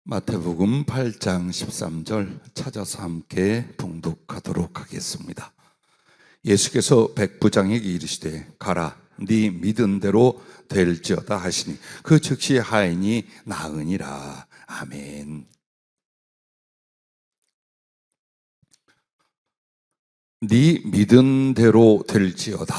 마태복음 8장 13절 찾아서 함께 봉독하도록 하겠습니다. 예수께서 백부장에게 이르시되 가라 네 믿은 대로 될지어다 하시니 그 즉시 하인이 나으니라. 아멘. 네 믿은 대로 될지어다,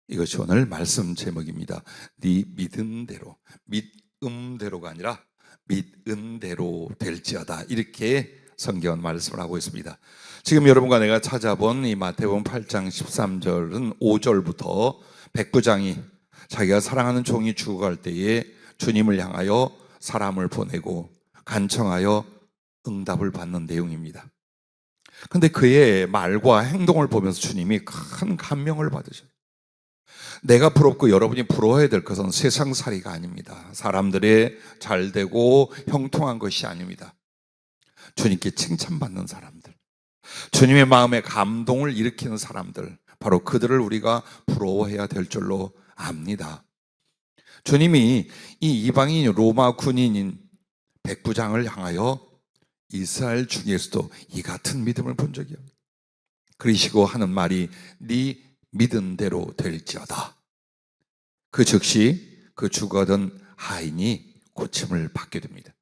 이것이 오늘 말씀 제목입니다. 네 믿은 대로, 믿음대로가 아니라 믿은 대로 될지어다, 이렇게 성경은 말씀을 하고 있습니다. 지금 여러분과 내가 찾아본 이 마태복음 8장 13절은 5절부터 백부장이 자기가 사랑하는 종이 죽어갈 때에 주님을 향하여 사람을 보내고 간청하여 응답을 받는 내용입니다. 근데 그의 말과 행동을 보면서 주님이 큰 감명을 받으셔요. 내가 부럽고 여러분이 부러워야 될 것은 세상살이가 아닙니다. 사람들의 잘되고 형통한 것이 아닙니다. 주님께 칭찬받는 사람들, 주님의 마음에 감동을 일으키는 사람들, 바로 그들을 우리가 부러워해야 될 줄로 압니다. 주님이 이 이방인 로마 군인인 백부장을 향하여 이스라엘 중에서도 이 같은 믿음을 본 적이 없다, 그러시고 하는 말이 네 믿은 대로 될지어다. 그 즉시 그 죽어든 하인이 고침을 받게 됩니다.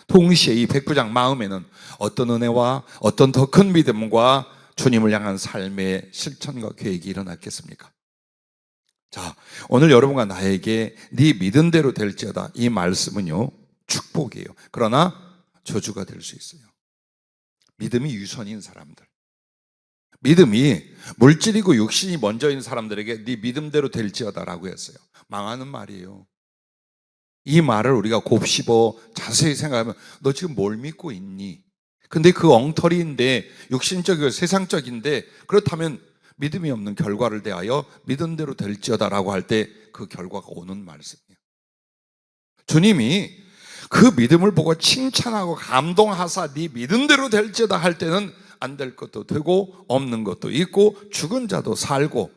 동시에 이 백부장 마음에는 어떤 은혜와 어떤 더 큰 믿음과 주님을 향한 삶의 실천과 계획이 일어났겠습니까? 자, 오늘 여러분과 나에게 네 믿은 대로 될지어다, 이 말씀은요 축복이에요. 그러나 저주가 될 수 있어요. 믿음이 유선인 사람들, 믿음이 물질이고 육신이 먼저인 사람들에게 네 믿음대로 될지어다라고 했어요. 망하는 말이에요. 이 말을 우리가 곱씹어 자세히 생각하면 너 지금 뭘 믿고 있니? 근데 그 엉터리인데, 육신적이고 세상적인데, 그렇다면 믿음이 없는 결과를 대하여 믿음대로 될지어다라고 할 때 그 결과가 오는 말씀이에요. 주님이 그 믿음을 보고 칭찬하고 감동하사 네 믿음대로 될지어다 할 때는 안 될 것도 되고 없는 것도 있고 죽은 자도 살고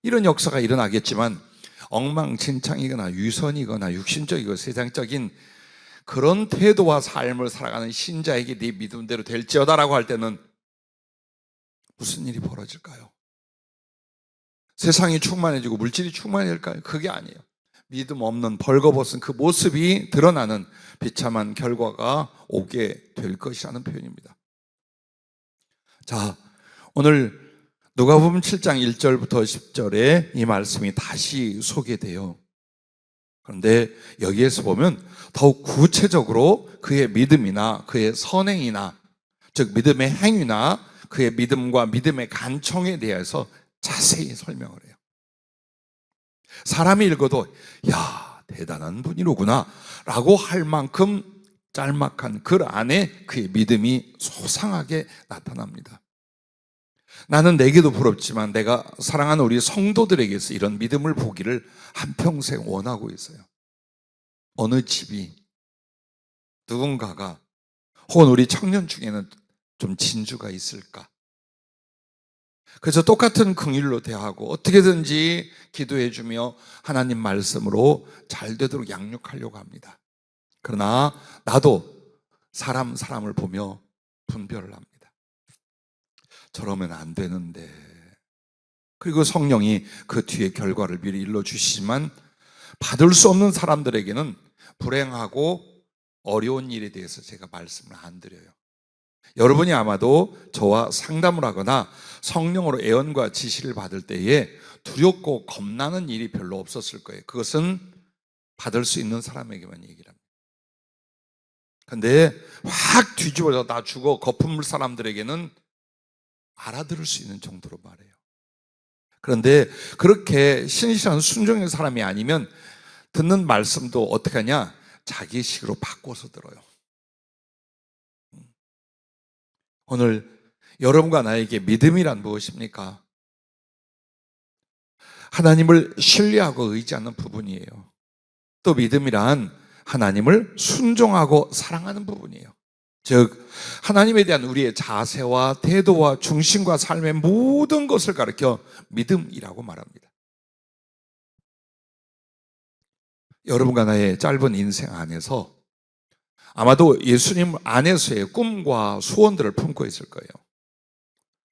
이런 역사가 일어나겠지만, 엉망진창이거나 유선이거나 육신적이고 세상적인 그런 태도와 삶을 살아가는 신자에게 네 믿음대로 될지어다라고 할 때는 무슨 일이 벌어질까요? 세상이 충만해지고 물질이 충만해질까요? 그게 아니에요. 믿음 없는 벌거벗은 그 모습이 드러나는 비참한 결과가 오게 될 것이라는 표현입니다. 자, 오늘 누가복음 7장 1절부터 10절에 이 말씀이 다시 소개돼요. 그런데 여기에서 보면 더욱 구체적으로 그의 믿음이나 그의 선행이나, 즉 믿음의 행위나 그의 믿음과 믿음의 간청에 대해서 자세히 설명을 해요. 사람이 읽어도 야, 대단한 분이로구나 라고 할 만큼 짤막한 글 안에 그의 믿음이 소상하게 나타납니다. 나는 내게도 부럽지만 내가 사랑하는 우리 성도들에게서 이런 믿음을 보기를 한평생 원하고 있어요. 어느 집이, 누군가가, 혹은 우리 청년 중에는 좀 진주가 있을까? 그래서 똑같은 긍휼로 대하고 어떻게든지 기도해주며 하나님 말씀으로 잘 되도록 양육하려고 합니다. 그러나 나도 사람을 보며 분별을 합니다. 저러면 안 되는데. 그리고 성령이 그 뒤에 결과를 미리 일러주시지만 받을 수 없는 사람들에게는 불행하고 어려운 일에 대해서 제가 말씀을 안 드려요. 여러분이 아마도 저와 상담을 하거나 성령으로 애언과 지시를 받을 때에 두렵고 겁나는 일이 별로 없었을 거예요. 그것은 받을 수 있는 사람에게만 얘기를 합니다. 근데 확 뒤집어져 나 죽어 거품물 사람들에게는 알아들을 수 있는 정도로 말해요. 그런데 그렇게 신실한 순종의 사람이 아니면 듣는 말씀도 어떻게 하냐? 자기 식으로 바꿔서 들어요. 오늘 여러분과 나에게 믿음이란 무엇입니까? 하나님을 신뢰하고 의지하는 부분이에요. 또 믿음이란 하나님을 순종하고 사랑하는 부분이에요. 즉 하나님에 대한 우리의 자세와 태도와 중심과 삶의 모든 것을 가리켜 믿음이라고 말합니다. 여러분과 나의 짧은 인생 안에서 아마도 예수님 안에서의 꿈과 소원들을 품고 있을 거예요.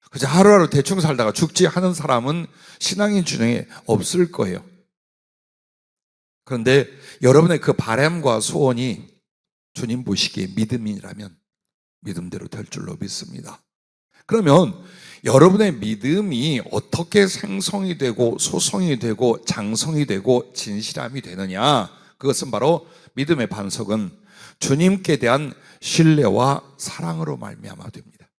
그저 하루하루 대충 살다가 죽지 하는 사람은 신앙인 중에 없을 거예요. 그런데 여러분의 그 바람과 소원이 주님 보시기에 믿음이라면 믿음대로 될 줄로 믿습니다. 그러면 여러분의 믿음이 어떻게 생성이 되고 소성이 되고 장성이 되고 진실함이 되느냐? 그것은 바로 믿음의 반석은 주님께 대한 신뢰와 사랑으로 말미암아 됩니다.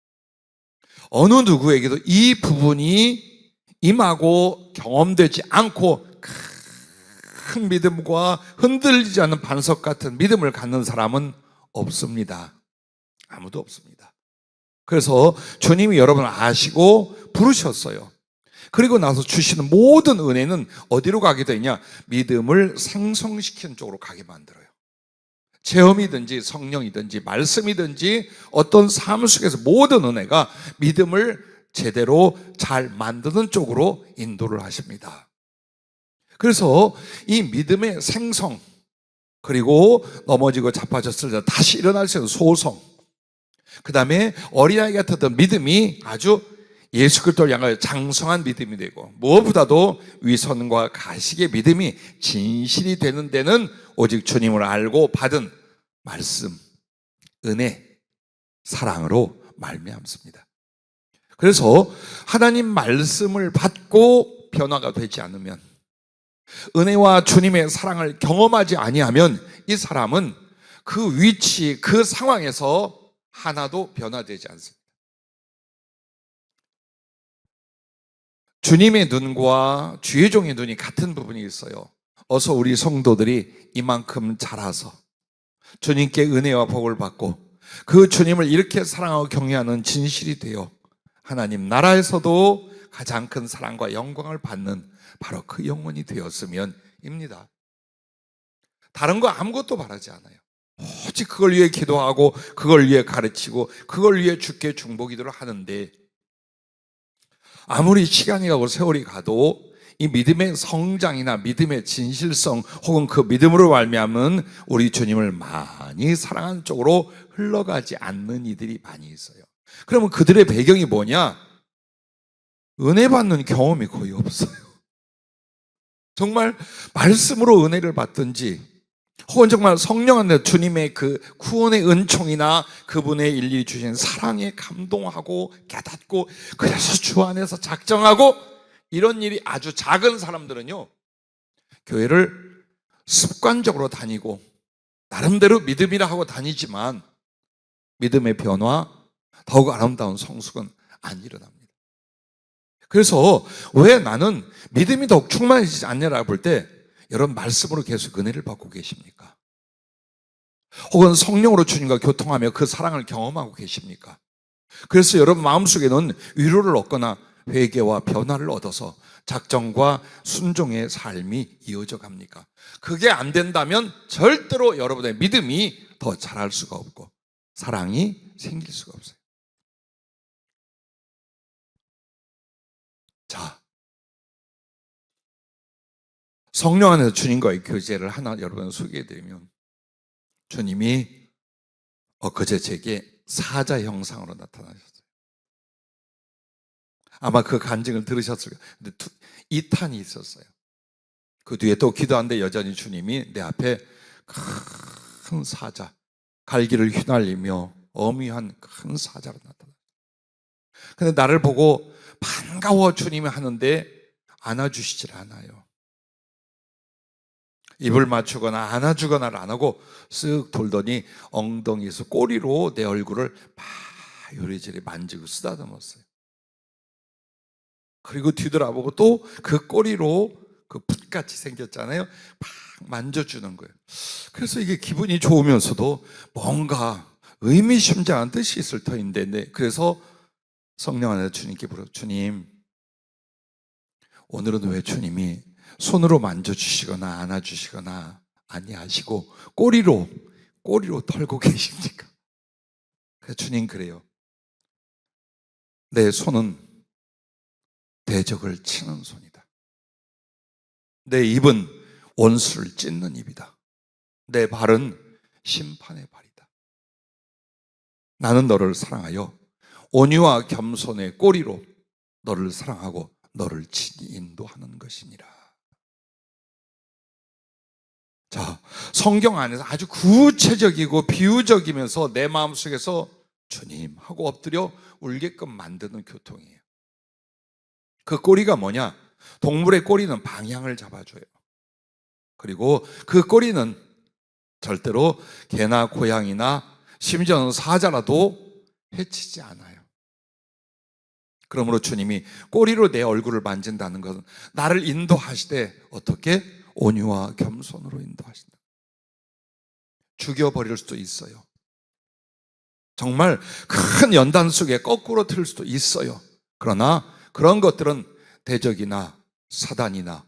어느 누구에게도 이 부분이 임하고 경험되지 않고 큰 믿음과 흔들리지 않는 반석 같은 믿음을 갖는 사람은 없습니다. 아무도 없습니다. 그래서 주님이 여러분을 아시고 부르셨어요. 그리고 나서 주시는 모든 은혜는 어디로 가게 되냐? 믿음을 생성시키는 쪽으로 가게 만들어요. 체험이든지 성령이든지 말씀이든지 어떤 삶 속에서 모든 은혜가 믿음을 제대로 잘 만드는 쪽으로 인도를 하십니다. 그래서 이 믿음의 생성, 그리고 넘어지고 자빠졌을 때 다시 일어날 수 있는 소성, 그 다음에 어린아이 같았던 믿음이 아주 예수 그리스도를 향하여 장성한 믿음이 되고, 무엇보다도 위선과 가식의 믿음이 진실이 되는 데는 오직 주님을 알고 받은 말씀, 은혜, 사랑으로 말미암습니다. 그래서 하나님 말씀을 받고 변화가 되지 않으면, 은혜와 주님의 사랑을 경험하지 아니하면 이 사람은 그 위치, 그 상황에서 하나도 변화되지 않습니다. 주님의 눈과 주의 종의 눈이 같은 부분이 있어요. 어서 우리 성도들이 이만큼 자라서 주님께 은혜와 복을 받고 그 주님을 이렇게 사랑하고 경외하는 진실이 되어 하나님 나라에서도 가장 큰 사랑과 영광을 받는 바로 그 영혼이 되었으면 입니다. 다른 거 아무것도 바라지 않아요. 오직 그걸 위해 기도하고 그걸 위해 가르치고 그걸 위해 주께 중보기도를 하는데, 아무리 시간이 가고 세월이 가도 이 믿음의 성장이나 믿음의 진실성 혹은 그 믿음으로 말미암은 우리 주님을 많이 사랑하는 쪽으로 흘러가지 않는 이들이 많이 있어요. 그러면 그들의 배경이 뭐냐? 은혜 받는 경험이 거의 없어요. 정말 말씀으로 은혜를 받든지 혹은 정말 성령 안에 주님의 그 구원의 은총이나 그분의 일일이 주신 사랑에 감동하고 깨닫고 그래서 주 안에서 작정하고 이런 일이 아주 작은 사람들은요, 교회를 습관적으로 다니고 나름대로 믿음이라 하고 다니지만 믿음의 변화, 더욱 아름다운 성숙은 안 일어납니다. 그래서 왜 나는 믿음이 더욱 충만해지지 않냐라고 볼 때, 여러분 말씀으로 계속 은혜를 받고 계십니까? 혹은 성령으로 주님과 교통하며 그 사랑을 경험하고 계십니까? 그래서 여러분 마음속에는 위로를 얻거나 회개와 변화를 얻어서 작정과 순종의 삶이 이어져 갑니까? 그게 안 된다면 절대로 여러분의 믿음이 더 자랄 수가 없고 사랑이 생길 수가 없어요. 자, 성령 안에서 주님과의 교제를 하나 여러분 소개해드리면, 주님이 엊그제 제게 사자 형상으로 나타나셨어요. 아마 그 간증을 들으셨을 거예요. 근데 2탄이 있었어요. 그 뒤에 또 기도하는데 여전히 주님이 내 앞에 큰 사자, 갈기를 휘날리며 어미한 큰 사자로 나타나요. 근데 나를 보고 반가워 주님이 하는데 안아주시질 않아요. 입을 맞추거나 안아주거나를 안 하고 쓱 돌더니 엉덩이에서 꼬리로 내 얼굴을 막 요리조리 만지고 쓰다듬었어요. 그리고 뒤돌아보고 또 그 꼬리로 그 붓같이 생겼잖아요. 막 만져주는 거예요. 그래서 이게 기분이 좋으면서도 뭔가 의미심장한 뜻이 있을 터인데, 네. 그래서 성령 안에서 주님께 물어, 주님, 오늘은 왜 주님이 손으로 만져주시거나 안아주시거나 아니하시고 꼬리로 털고 계십니까? 그래서 주님 그래요. 내 손은 대적을 치는 손이다. 내 입은 원수를 찢는 입이다. 내 발은 심판의 발이다. 나는 너를 사랑하여 온유와 겸손의 꼬리로 너를 사랑하고 너를 친히 인도하는 것이니라. 자, 성경 안에서 아주 구체적이고 비유적이면서 내 마음속에서 주님 하고 엎드려 울게끔 만드는 교통이에요. 그 꼬리가 뭐냐? 동물의 꼬리는 방향을 잡아줘요. 그리고 그 꼬리는 절대로 개나 고양이나 심지어는 사자라도 해치지 않아요. 그러므로 주님이 꼬리로 내 얼굴을 만진다는 것은 나를 인도하시되 어떻게? 온유와 겸손으로 인도하신다. 죽여버릴 수도 있어요. 정말 큰 연단 속에 거꾸로 틀 수도 있어요. 그러나 그런 것들은 대적이나 사단이나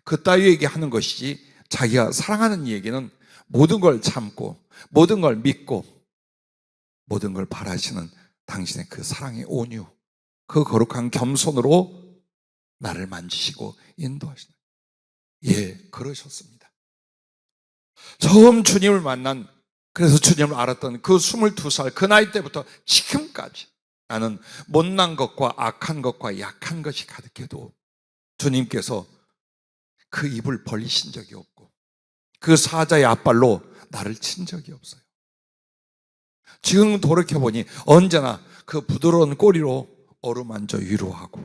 그따위에게 하는 것이지, 자기가 사랑하는 이에게는 모든 걸 참고 모든 걸 믿고 모든 걸 바라시는 당신의 그 사랑의 온유, 그 거룩한 겸손으로 나를 만지시고 인도하시는, 예, 그러셨습니다. 처음 주님을 만난, 그래서 주님을 알았던 그 22살 그 나이 때부터 지금까지 나는 못난 것과 악한 것과 약한 것이 가득해도 주님께서 그 입을 벌리신 적이 없고 그 사자의 앞발로 나를 친 적이 없어요. 지금 돌이켜보니 언제나 그 부드러운 꼬리로 어루만져 위로하고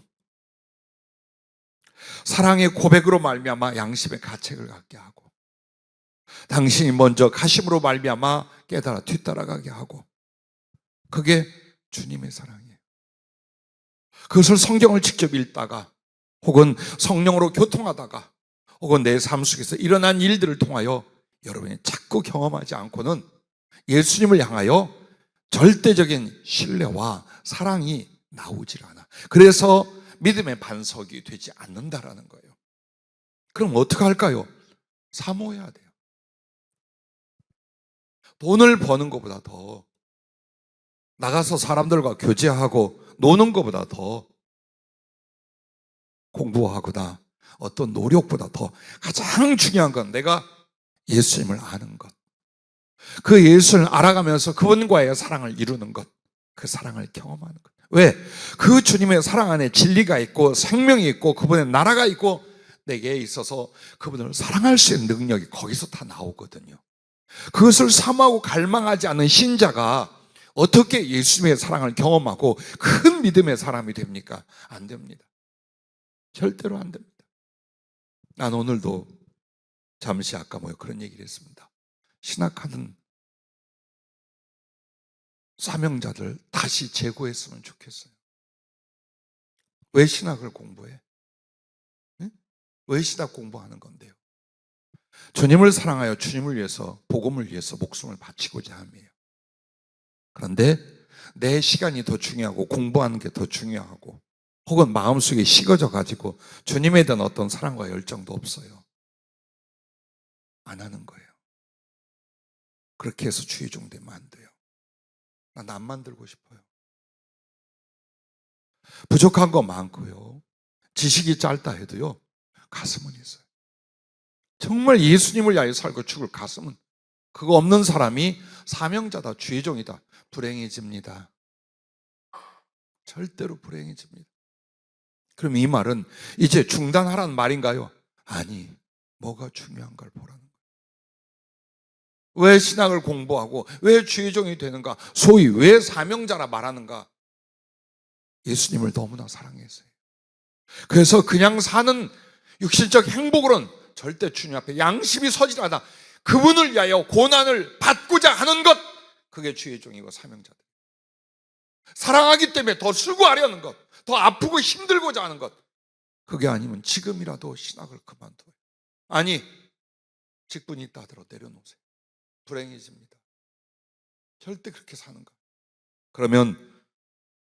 사랑의 고백으로 말미암아 양심의 가책을 갖게 하고 당신이 먼저 가심으로 말미암아 깨달아 뒤따라가게 하고, 그게 주님의 사랑이에요. 그것을 성경을 직접 읽다가 혹은 성령으로 교통하다가 혹은 내 삶 속에서 일어난 일들을 통하여 여러분이 자꾸 경험하지 않고는 예수님을 향하여 절대적인 신뢰와 사랑이 나오질 않아. 그래서 믿음의 반석이 되지 않는다라는 거예요. 그럼 어떻게 할까요? 사모해야 돼요. 돈을 버는 것보다 더, 나가서 사람들과 교제하고 노는 것보다 더, 공부하거나 어떤 노력보다 더 가장 중요한 건 내가 예수님을 아는 것, 그 예수를 알아가면서 그분과의 사랑을 이루는 것, 그 사랑을 경험하는 것. 왜? 그 주님의 사랑 안에 진리가 있고 생명이 있고 그분의 나라가 있고 내게 있어서 그분을 사랑할 수 있는 능력이 거기서 다 나오거든요. 그것을 사모하고 갈망하지 않은 신자가 어떻게 예수님의 사랑을 경험하고 큰 믿음의 사람이 됩니까? 안 됩니다. 절대로 안 됩니다. 난 오늘도 잠시 아까 그런 얘기를 했습니다. 신학하는 사명자들 다시 재고했으면 좋겠어요. 왜 신학을 공부해? 네? 왜 신학 공부하는 건데요? 주님을 사랑하여 주님을 위해서, 복음을 위해서 목숨을 바치고자 함이에요. 그런데 내 시간이 더 중요하고 공부하는 게 더 중요하고 혹은 마음속에 식어져 가지고 주님에 대한 어떤 사랑과 열정도 없어요. 안 하는 거예요. 그렇게 해서 주의종 되면 안 돼요. 난 안 만들고 싶어요. 부족한 거 많고요. 지식이 짧다 해도요, 가슴은 있어요. 정말 예수님을 위하여 살고 죽을 가슴은, 그거 없는 사람이 사명자다, 주의종이다, 불행해집니다. 절대로 불행해집니다. 그럼 이 말은 이제 중단하라는 말인가요? 아니, 뭐가 중요한가를 보라는 거예요. 왜 신학을 공부하고 왜 주의종이 되는가? 소위 왜 사명자라 말하는가? 예수님을 너무나 사랑했어요. 그래서 그냥 사는 육신적 행복으로는 절대 주님 앞에 양심이 서질 않아 그분을 위하여 고난을 받고자 하는 것, 그게 주의종이고 사명자들. 사랑하기 때문에 더 수고하려는 것, 더 아프고 힘들고자 하는 것, 그게 아니면 지금이라도 신학을 그만둬요. 아니, 직분이 있다 하더라도 내려놓으세요. 불행해집니다. 절대 그렇게 사는 거. 그러면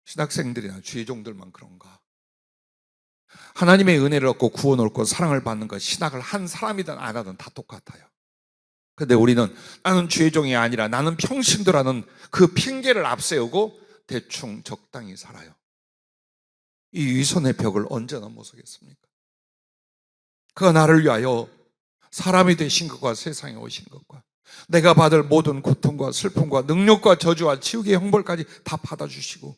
신학생들이나 주의종들만 그런가? 하나님의 은혜를 얻고 구원을 얻고 사랑을 받는 것, 신학을 한 사람이든 안 하든 다 똑같아요. 근데 우리는 나는 주의종이 아니라 나는 평신도라는 그 핑계를 앞세우고 대충 적당히 살아요. 이 위선의 벽을 언제 넘어서겠습니까? 그가 나를 위하여 사람이 되신 것과 세상에 오신 것과 내가 받을 모든 고통과 슬픔과 능력과 저주와 지옥의 형벌까지 다 받아주시고,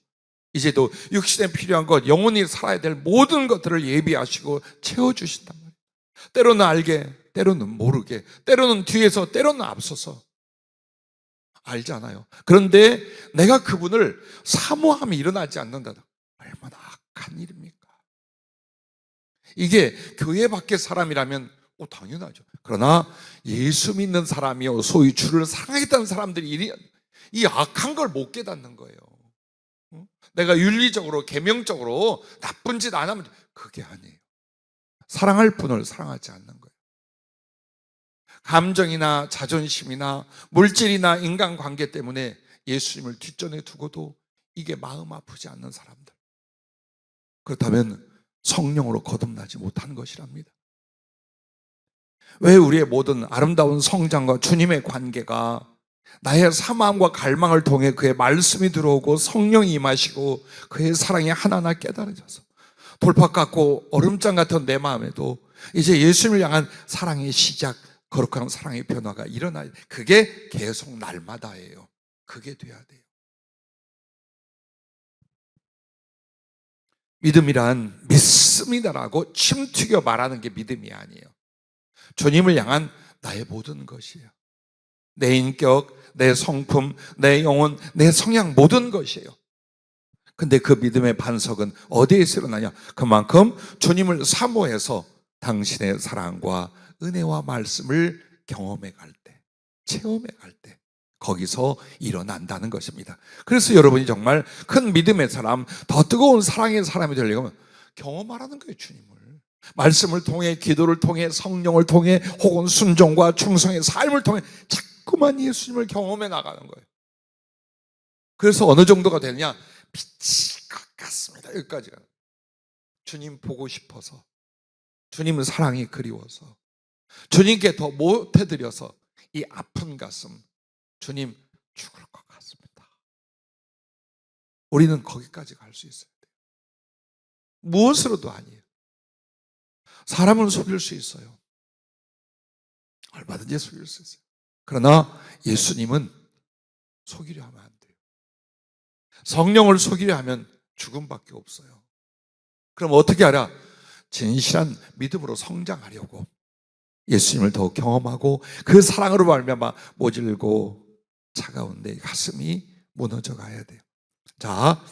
이제도 육신에 필요한 것, 영원히 살아야 될 모든 것들을 예비하시고 채워주신단 말이에요. 때로는 알게, 때로는 모르게, 때로는 뒤에서, 때로는 앞서서. 알잖아요. 그런데 내가 그분을 사모함이 일어나지 않는다. 얼마나 악한 일입니까? 이게 교회 밖의 사람이라면 당연하죠. 그러나 예수 믿는 사람이요, 소위 주를 사랑했던 사람들이 이 악한 걸 못 깨닫는 거예요. 내가 윤리적으로, 계명적으로 나쁜 짓 안 하면 그게 아니에요. 사랑할 분을 사랑하지 않는 거예요. 감정이나 자존심이나 물질이나 인간관계 때문에 예수님을 뒷전에 두고도 이게 마음 아프지 않는 사람들, 그렇다면 성령으로 거듭나지 못한 것이랍니다. 왜 우리의 모든 아름다운 성장과 주님의 관계가 나의 사마음과 갈망을 통해 그의 말씀이 들어오고 성령이 임하시고 그의 사랑이 하나하나 깨달아져서 돌팍 같고 얼음장 같은 내 마음에도 이제 예수님을 향한 사랑의 시작, 거룩한 사랑의 변화가 일어나요. 그게 계속 날마다예요. 그게 돼야 돼요. 믿음이란 믿습니다라고 침튀겨 말하는 게 믿음이 아니에요. 주님을 향한 나의 모든 것이에요. 내 인격, 내 성품, 내 영혼, 내 성향, 모든 것이에요. 근데 그 믿음의 반석은 어디에서 일어나냐? 그만큼 주님을 사모해서 당신의 사랑과 은혜와 말씀을 경험해 갈 때, 체험해 갈 때, 거기서 일어난다는 것입니다. 그래서 여러분이 정말 큰 믿음의 사람, 더 뜨거운 사랑의 사람이 되려면 경험하라는 거예요, 주님을. 말씀을 통해, 기도를 통해, 성령을 통해, 혹은 순종과 충성의 삶을 통해 자꾸만 예수님을 경험해 나가는 거예요. 그래서 어느 정도가 되느냐? 미칠 것 같습니다. 여기까지 가는 거예요. 주님 보고 싶어서, 주님은 사랑이 그리워서, 주님께 더 못해드려서 이 아픈 가슴, 주님 죽을 것 같습니다. 우리는 거기까지 갈 수 있어야 돼요. 무엇으로도 아니에요. 사람을 속일 수 있어요. 얼마든지 속일 수 있어요. 그러나 예수님은 속이려 하면 안 돼요. 성령을 속이려 하면 죽음밖에 없어요. 그럼 어떻게 하라? 진실한 믿음으로 성장하려고 예수님을 더 경험하고 그 사랑으로 말미암아 모질고 차가운 내 가슴이 무너져 가야 돼요. 자,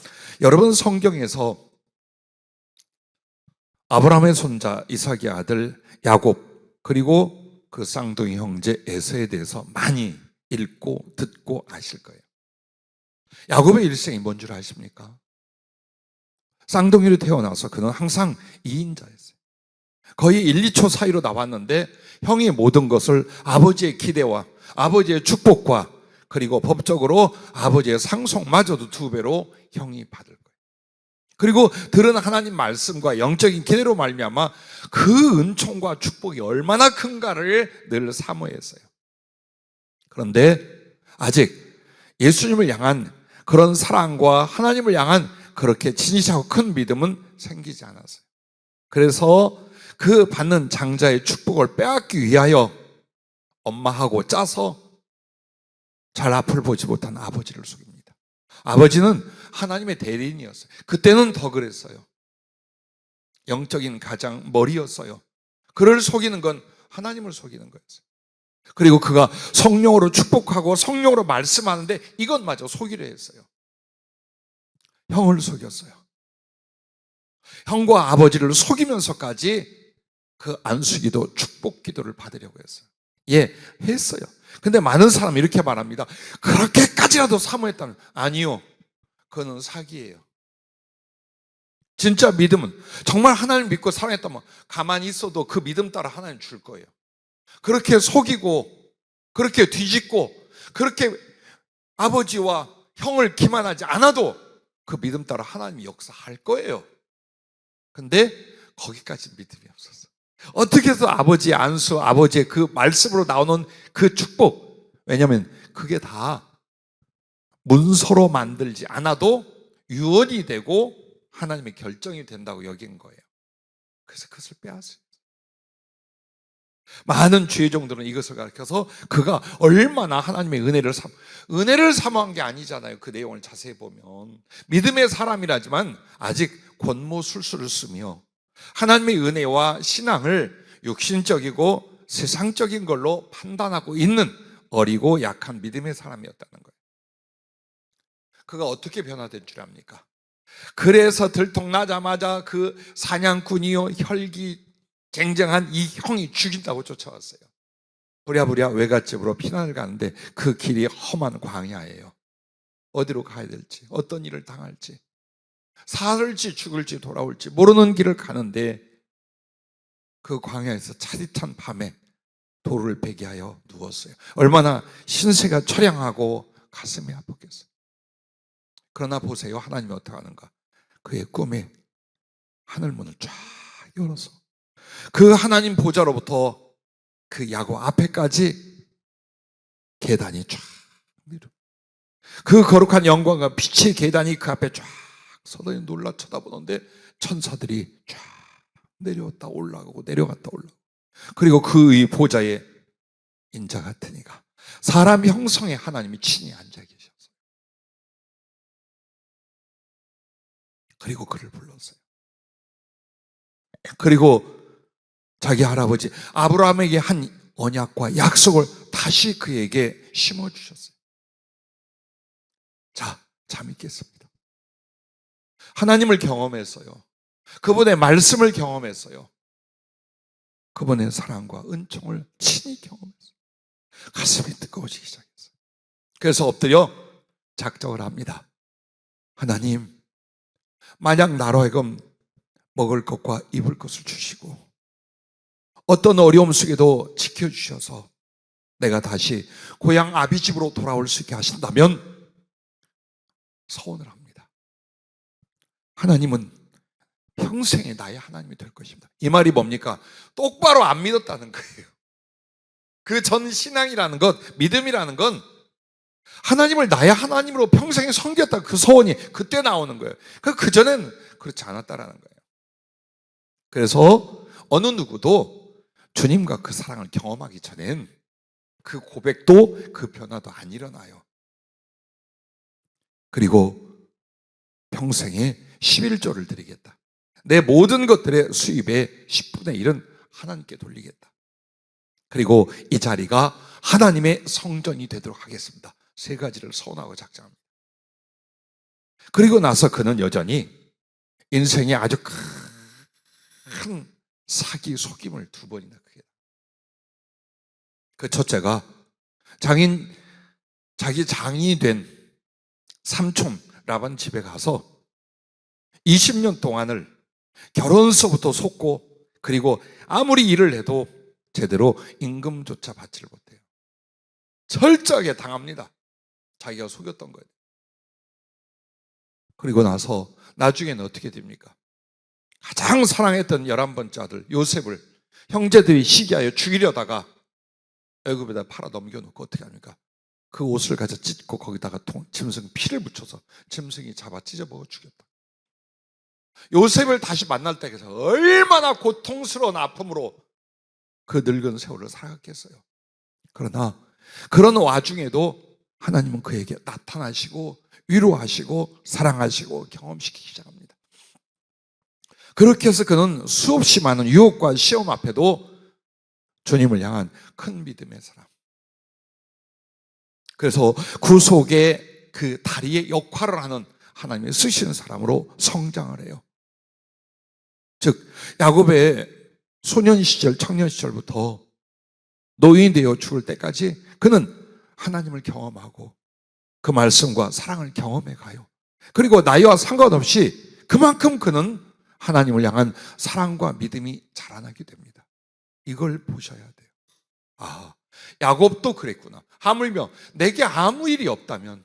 여러분 성경에서 아브라함의 손자 이삭의 아들 야곱, 그리고 그 쌍둥이 형제 에서에 대해서 많이 읽고 듣고 아실 거예요. 야곱의 일생이 뭔 줄 아십니까? 쌍둥이로 태어나서 그는 항상 2인자였어요. 거의 1, 2초 사이로 나왔는데 형이 모든 것을 아버지의 기대와 아버지의 축복과 그리고 법적으로 아버지의 상속마저도 2배로 형이 받을 거예요. 그리고 들은 하나님 말씀과 영적인 기대로 말미암아 그 은총과 축복이 얼마나 큰가를 늘 사모했어요. 그런데 아직 예수님을 향한 그런 사랑과 하나님을 향한 그렇게 진실하고 큰 믿음은 생기지 않았어요. 그래서 그 받는 장자의 축복을 빼앗기 위하여 엄마하고 짜서 잘 앞을 보지 못한 아버지를 속입니다. 아버지는 하나님의 대리인이었어요. 그때는 더 그랬어요. 영적인 가장 머리였어요. 그를 속이는 건 하나님을 속이는 거였어요. 그리고 그가 성령으로 축복하고 성령으로 말씀하는데 이것마저 속이려 했어요. 형을 속였어요. 형과 아버지를 속이면서까지 그 안수기도 축복 기도를 받으려고 했어요. 예, 했어요. 근데 많은 사람이 이렇게 말합니다. 그렇게까지라도 사모했다는. 아니요, 그거는 사기예요. 진짜 믿음은 정말 하나님 믿고 사랑했다면 가만히 있어도 그 믿음 따라 하나님 줄 거예요. 그렇게 속이고 그렇게 뒤집고 그렇게 아버지와 형을 기만하지 않아도 그 믿음 따라 하나님이 역사할 거예요. 근데 거기까지 믿음이 없었어. 어떻게 해서 아버지의 안수, 아버지의 그 말씀으로 나오는 그 축복, 왜냐하면 그게 다 문서로 만들지 않아도 유언이 되고 하나님의 결정이 된다고 여긴 거예요. 그래서 그것을 빼앗어요. 많은 죄종들은 이것을 가르쳐서 그가 얼마나 하나님의 은혜를 사모한 게 아니잖아요. 그 내용을 자세히 보면 믿음의 사람이라지만 아직 권모술수를 쓰며 하나님의 은혜와 신앙을 육신적이고 세상적인 걸로 판단하고 있는 어리고 약한 믿음의 사람이었다는 거예요. 그가 어떻게 변화된 줄 압니까? 그래서 들통나자마자 그 사냥꾼이요 혈기쟁쟁한 이 형이 죽인다고 쫓아왔어요. 부랴부랴 외갓집으로 피난을 가는데 그 길이 험한 광야예요. 어디로 가야 될지, 어떤 일을 당할지, 살을지 죽을지 돌아올지 모르는 길을 가는데 그 광야에서 차디찬 밤에 돌을 베게 하여 누웠어요. 얼마나 신세가 처량하고 가슴이 아팠겠어요. 그러나 보세요, 하나님이 어떻게 하는가? 그의 꿈에 하늘문을 쫙 열어서 그 하나님 보좌로부터 그 야곱 앞에까지 계단이 쫙 내려, 그 거룩한 영광과 빛의 계단이 그 앞에 쫙 서더니 놀라 쳐다보는데 천사들이 쫙 내려왔다 올라가고 내려갔다 올라가고, 그리고 그의 보좌에 인자 같은 이가 사람 형성의 하나님이 친히 앉아 계셨어요. 그리고 그를 불렀어요. 그리고 자기 할아버지 아브라함에게 한 언약과 약속을 다시 그에게 심어주셨어요. 자, 믿겠습니다. 하나님을 경험했어요. 그분의 말씀을 경험했어요. 그분의 사랑과 은총을 친히 경험했어요. 가슴이 뜨거워지기 시작했어요. 그래서 엎드려 작정을 합니다. 하나님, 만약 나로 하여금 먹을 것과 입을 것을 주시고 어떤 어려움 속에도 지켜주셔서 내가 다시 고향 아비집으로 돌아올 수 있게 하신다면 서원을 합니다. 하나님은 평생에 나의 하나님이 될 것입니다. 이 말이 뭡니까? 똑바로 안 믿었다는 거예요. 그 전 신앙이라는 것, 믿음이라는 건 하나님을 나의 하나님으로 평생에 섬겼다, 그 소원이 그때 나오는 거예요. 그전엔 그렇지 않았다라는 거예요. 그래서 어느 누구도 주님과 그 사랑을 경험하기 전엔 그 고백도 그 변화도 안 일어나요. 그리고 평생에 11조를 드리겠다. 내 모든 것들의 수입의 10분의 1은 하나님께 돌리겠다. 그리고 이 자리가 하나님의 성전이 되도록 하겠습니다. 세 가지를 서원하고 작정합니다. 그리고 나서 그는 여전히 인생에 아주 큰 사기 속임을 2번이나 크게. 그 첫째가 자기 장인이 된 삼촌 라반 집에 가서 20년 동안을 결혼서부터 속고, 그리고 아무리 일을 해도 제대로 임금조차 받지를 못해요. 철저하게 당합니다. 자기가 속였던 거예요. 그리고 나서 나중에는 어떻게 됩니까? 가장 사랑했던 11번째 아들 요셉을 형제들이 시기하여 죽이려다가 애굽에다 팔아 넘겨놓고 어떻게 합니까? 그 옷을 가져 찢고 거기다가 짐승 피를 묻혀서 짐승이 잡아 찢어먹어 죽였다. 요셉을 다시 만날 때에서 얼마나 고통스러운 아픔으로 그 늙은 세월을 살았겠어요. 그러나 그런 와중에도 하나님은 그에게 나타나시고 위로하시고 사랑하시고 경험시키기 시작합니다. 그렇게 해서 그는 수없이 많은 유혹과 시험 앞에도 주님을 향한 큰 믿음의 사람, 그래서 구속의 그 다리의 역할을 하는 하나님의 쓰시는 사람으로 성장을 해요. 즉 야곱의 소년 시절, 청년 시절부터 노인이 되어 죽을 때까지 그는 하나님을 경험하고 그 말씀과 사랑을 경험해 가요. 그리고 나이와 상관없이 그만큼 그는 하나님을 향한 사랑과 믿음이 자라나게 됩니다. 이걸 보셔야 돼요. 아, 야곱도 그랬구나. 하물며 내게 아무 일이 없다면,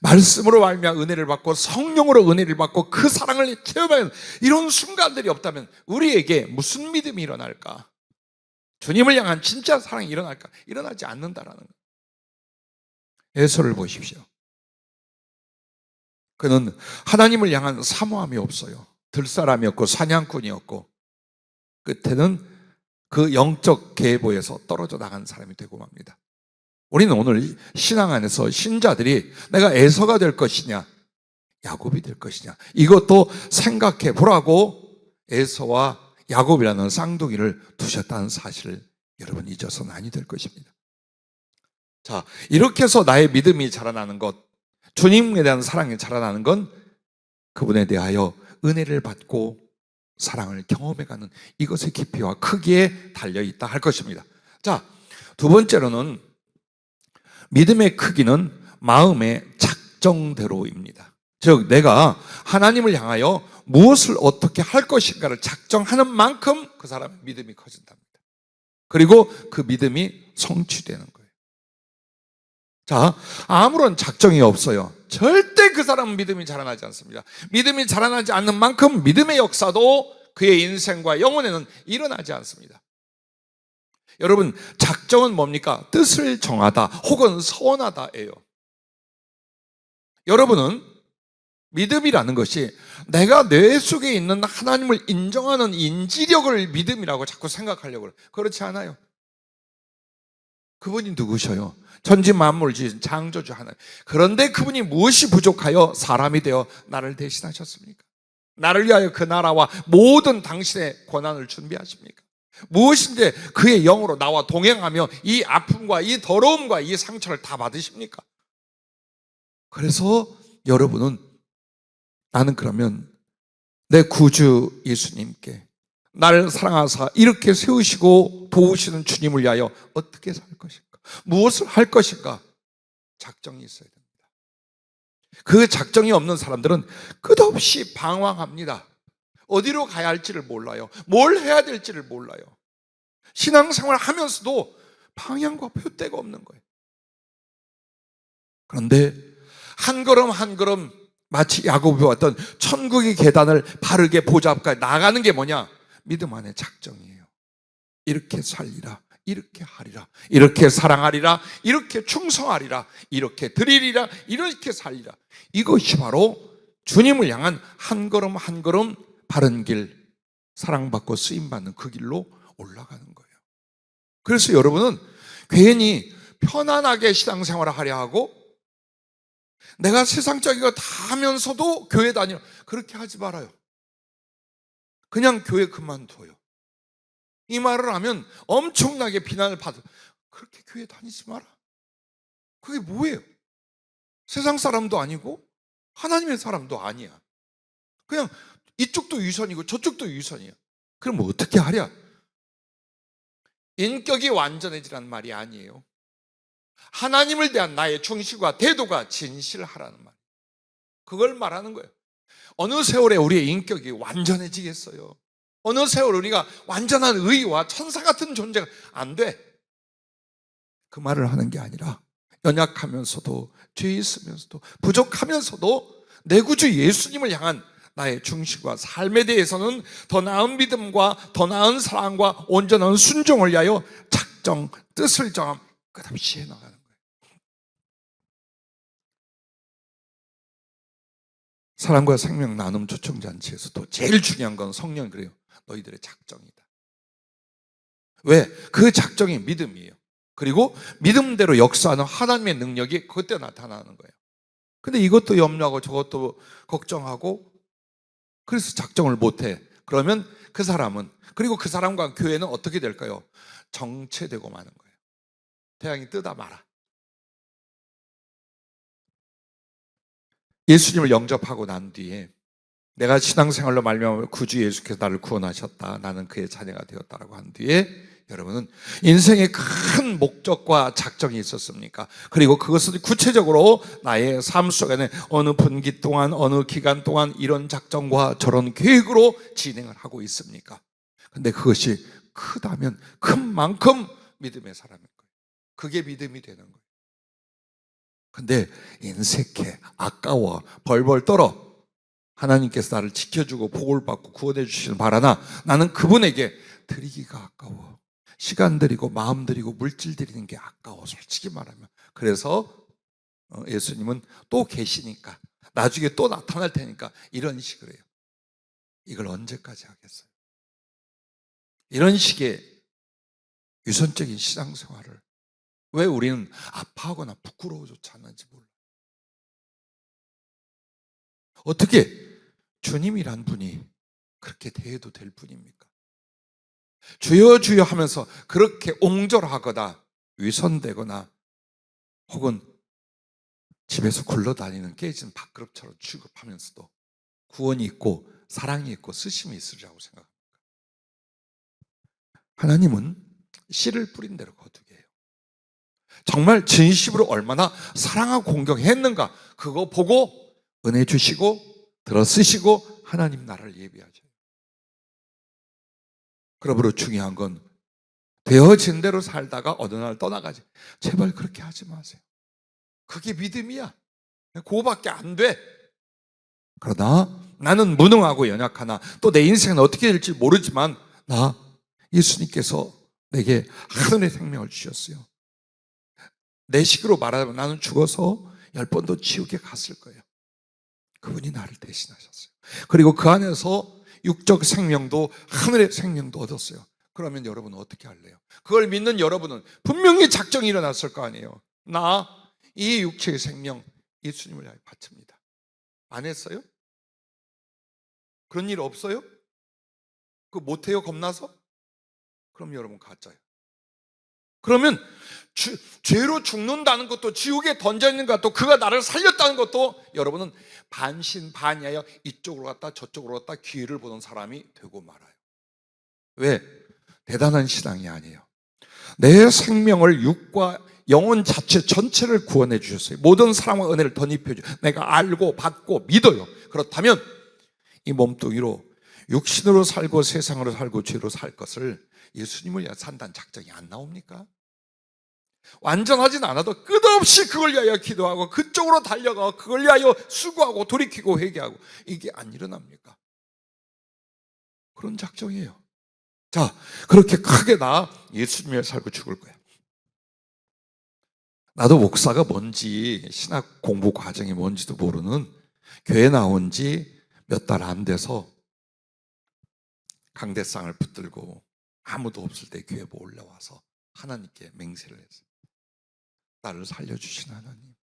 말씀으로 말미암아 은혜를 받고 성령으로 은혜를 받고 그 사랑을 체험하는 이런 순간들이 없다면 우리에게 무슨 믿음이 일어날까? 주님을 향한 진짜 사랑이 일어날까? 일어나지 않는다라는 거예요. 에서를 보십시오. 그는 하나님을 향한 사모함이 없어요. 들사람이었고 사냥꾼이었고 끝에는 그 영적 계보에서 떨어져 나간 사람이 되고 맙니다. 우리는 오늘 신앙 안에서 신자들이 내가 에서가 될 것이냐 야곱이 될 것이냐 이것도 생각해 보라고 에서와 야곱이라는 쌍둥이를 두셨다는 사실을 여러분 잊어서는 아니 될 것입니다. 자, 이렇게 해서 나의 믿음이 자라나는 것, 주님에 대한 사랑이 자라나는 건 그분에 대하여 은혜를 받고 사랑을 경험해가는 이것의 깊이와 크기에 달려있다 할 것입니다. 자, 두 번째로는 믿음의 크기는 마음의 작정대로입니다. 즉 내가 하나님을 향하여 무엇을 어떻게 할 것인가를 작정하는 만큼 그 사람의 믿음이 커진답니다. 그리고 그 믿음이 성취되는 거예요. 자, 아무런 작정이 없어요. 절대 그 사람은 믿음이 자라나지 않습니다. 믿음이 자라나지 않는 만큼 믿음의 역사도 그의 인생과 영혼에는 일어나지 않습니다. 여러분, 작정은 뭡니까? 뜻을 정하다 혹은 서원하다예요. 여러분은 믿음이라는 것이 내가 뇌 속에 있는 하나님을 인정하는 인지력을 믿음이라고 자꾸 생각하려고 해요. 그렇지 않아요. 그분이 누구셔요? 천지 만물을 지은 창조주 하나님. 그런데 그분이 무엇이 부족하여 사람이 되어 나를 대신하셨습니까? 나를 위하여 그 나라와 모든 당신의 권한을 준비하십니까? 무엇인데 그의 영으로 나와 동행하며 이 아픔과 이 더러움과 이 상처를 다 받으십니까? 그래서 여러분은 나는 그러면 내 구주 예수님께 나를 사랑하사 이렇게 세우시고 도우시는 주님을 위하여 어떻게 살 것인가? 무엇을 할 것인가? 작정이 있어야 됩니다. 그 작정이 없는 사람들은 끝없이 방황합니다. 어디로 가야 할지를 몰라요. 뭘 해야 될지를 몰라요. 신앙생활 하면서도 방향과 표대가 없는 거예요. 그런데 한 걸음 한 걸음 마치 야곱이 왔던 천국의 계단을 바르게 보잡고 나가는 게 뭐냐? 믿음 안에 작정이에요. 이렇게 살리라, 이렇게 하리라, 이렇게 사랑하리라, 이렇게 충성하리라, 이렇게 드리리라, 이렇게 살리라. 이것이 바로 주님을 향한 한 걸음 한 걸음 바른 길, 사랑받고 쓰임받는 그 길로 올라가는 거예요. 그래서 여러분은 괜히 편안하게 신앙생활을 하려 하고 내가 세상적인 거 다 하면서도 교회 다니라 그렇게 하지 말아요. 그냥 교회 그만둬요. 이 말을 하면 엄청나게 비난을 받아. 그렇게 교회 다니지 마라. 그게 뭐예요? 세상 사람도 아니고 하나님의 사람도 아니야. 그냥 이쪽도 유선이고 저쪽도 유선이야. 그럼 뭐 어떻게 하랴? 인격이 완전해지라는 말이 아니에요. 하나님을 대한 나의 충실과 태도가 진실하라는 말. 그걸 말하는 거예요. 어느 세월에 우리의 인격이 완전해지겠어요? 어느 세월 우리가 완전한 의와 천사 같은 존재가 안 돼. 그 말을 하는 게 아니라 연약하면서도 죄 있으면서도 부족하면서도 내 구주 예수님을 향한 나의 중심과 삶에 대해서는 더 나은 믿음과 더 나은 사랑과 온전한 순종을 위하여 작정, 뜻을 정함 끝없이 해나가는 거예요. 사랑과 생명 나눔 초청잔치에서도 제일 중요한 건 성령이 그래요. 너희들의 작정이다. 왜? 그 작정이 믿음이에요. 그리고 믿음대로 역사하는 하나님의 능력이 그때 나타나는 거예요. 근데 이것도 염려하고 저것도 걱정하고 그래서 작정을 못해. 그러면 그 사람은, 그리고 그 사람과 교회는 어떻게 될까요? 정체되고 마는 거예요. 태양이 뜨다 마라. 예수님을 영접하고 난 뒤에 내가 신앙생활로 말미암아 구주 예수께서 나를 구원하셨다, 나는 그의 자녀가 되었다라고 한 뒤에 여러분은 인생의 큰 목적과 작정이 있었습니까? 그리고 그것을 구체적으로 나의 삶 속에는 어느 분기 동안, 어느 기간 동안 이런 작정과 저런 계획으로 진행을 하고 있습니까? 근데 그것이 크다면 큰 만큼 믿음의 사람인 거예요. 그게 믿음이 되는 거예요. 근데 인색해, 아까워, 벌벌 떨어 하나님께서 나를 지켜주고 복을 받고 구원해 주시는 바라나 나는 그분에게 드리기가 아까워. 시간 드리고 마음 드리고 물질 드리는 게 아까워, 솔직히 말하면. 그래서 예수님은 또 계시니까 나중에 또 나타날 테니까 이런 식으로 해요. 이걸 언제까지 하겠어요? 이런 식의 유선적인 신앙생활을 왜 우리는 아파하거나 부끄러워조차 않는지 몰라요. 어떻게 주님이란 분이 그렇게 대해도 될 분입니까? 주여 주여 하면서 그렇게 옹졸하거나 위선되거나 혹은 집에서 굴러다니는 깨진 밥그릇처럼 취급하면서도 구원이 있고 사랑이 있고 쓰심이 있으리라고 생각합니다. 하나님은 씨를 뿌린 대로 거두게 해요. 정말 진심으로 얼마나 사랑하고 공경했는가 그거 보고 은혜 주시고 들어 쓰시고 하나님 나라를 예비하죠. 그러므로 중요한 건 되어진 대로 살다가 어느 날 떠나가지. 제발 그렇게 하지 마세요. 그게 믿음이야. 그거밖에 안 돼. 그러나 나는 무능하고 연약하나 또 내 인생은 어떻게 될지 모르지만 나 예수님께서 내게 하늘의 생명을 주셨어요. 내 식으로 말하면 나는 죽어서 10번도 지옥에 갔을 거예요. 그분이 나를 대신하셨어요. 그리고 그 안에서 육적 생명도 하늘의 생명도 얻었어요. 그러면 여러분은 어떻게 할래요? 그걸 믿는 여러분은 분명히 작정이 일어났을 거 아니에요. 나 이 육체의 생명 예수님을 위하여 바칩니다. 안 했어요? 그런 일 없어요? 그거 못해요 겁나서? 그럼 여러분 가짜예요. 그러면 죄로 죽는다는 것도 지옥에 던져있는 것도 그가 나를 살렸다는 것도 여러분은 반신반의하여 이쪽으로 갔다 저쪽으로 갔다 기회를 보는 사람이 되고 말아요. 왜? 대단한 신앙이 아니에요. 내 생명을 육과 영혼 자체 전체를 구원해 주셨어요. 모든 사랑과 은혜를 덧입혀 주셔요. 내가 알고 받고 믿어요. 그렇다면 이 몸뚱이로 육신으로 살고 세상으로 살고 죄로 살 것을 예수님을 위해 산다는 작정이 안 나옵니까? 완전하진 않아도 끝없이 그걸 위하여 기도하고 그쪽으로 달려가 그걸 위하여 수고하고 돌이키고 회개하고 이게 안 일어납니까? 그런 작정이에요. 자, 그렇게 크게 나 예수님 위해 살고 죽을 거야. 나도 목사가 뭔지 신학 공부 과정이 뭔지도 모르는 교회 나온 지 몇 달 안 돼서 강대상을 붙들고 아무도 없을 때 교회에 올라와서 하나님께 맹세를 했어요. 나를 살려주신 하나님,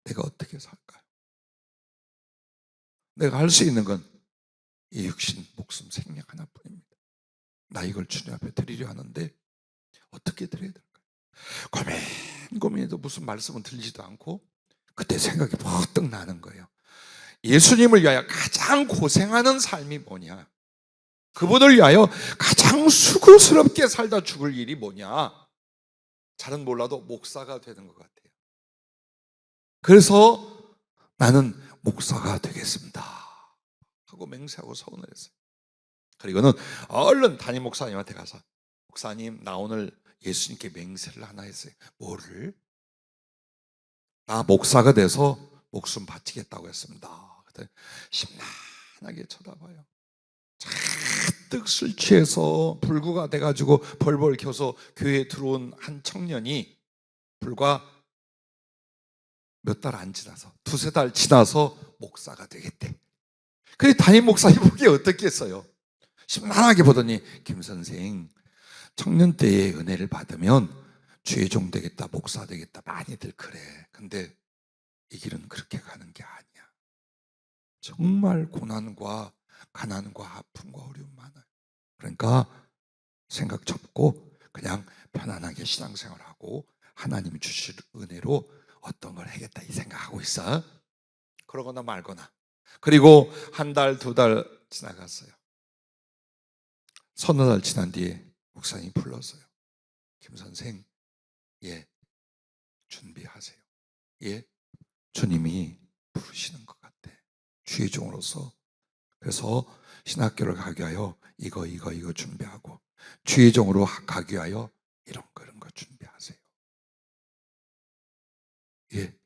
내가 어떻게 살까요? 내가 할 수 있는 건 이 육신, 목숨, 생명 하나뿐입니다. 나 이걸 주님 앞에 드리려 하는데 어떻게 드려야 될까요? 고민해도 무슨 말씀은 들리지도 않고 그때 생각이 번뜩 나는 거예요. 예수님을 위하여 가장 고생하는 삶이 뭐냐? 그분을 위하여 가장 수고스럽게 살다 죽을 일이 뭐냐? 잘은 몰라도 목사가 되는 것 같아요. 그래서 나는 목사가 되겠습니다 하고 맹세하고 서원을 했어요. 그리고는 얼른 담임 목사님한테 가서 목사님 나 오늘 예수님께 맹세를 하나 했어요. 뭐를? 나 목사가 돼서 목숨 바치겠다고 했습니다. 그때 심란하게 쳐다봐요. 잔뜩 술 취해서 불구가 돼가지고 벌벌 켜서 교회에 들어온 한 청년이 불과 몇 달 안 지나서 두세 달 지나서 목사가 되겠대. 그래 담임 목사님 보기에 어떻겠어요? 심란하게 보더니 김 선생 청년 때의 은혜를 받으면 주의 종 되겠다 목사 되겠다 많이들 그래. 근데 이 길은 그렇게 가는 게 아니야. 정말 고난과 가난과 아픔과 어려움 많아요. 그러니까 생각 접고 그냥 편안하게 신앙생활하고 하나님이 주실 은혜로 어떤 걸 하겠다 이 생각하고 있어. 그러거나 말거나. 그리고 한 달, 두 달 지나갔어요. 서너 달 지난 뒤에 목사님이 불렀어요. 김 선생, 예, 준비하세요. 예, 주님이 부르시는 것 같아. 주의 종으로서. 그래서 신학교를 가기 위하여 이거 준비하고 주의 종으로 가기 위하여 이런 거 준비하세요. 예.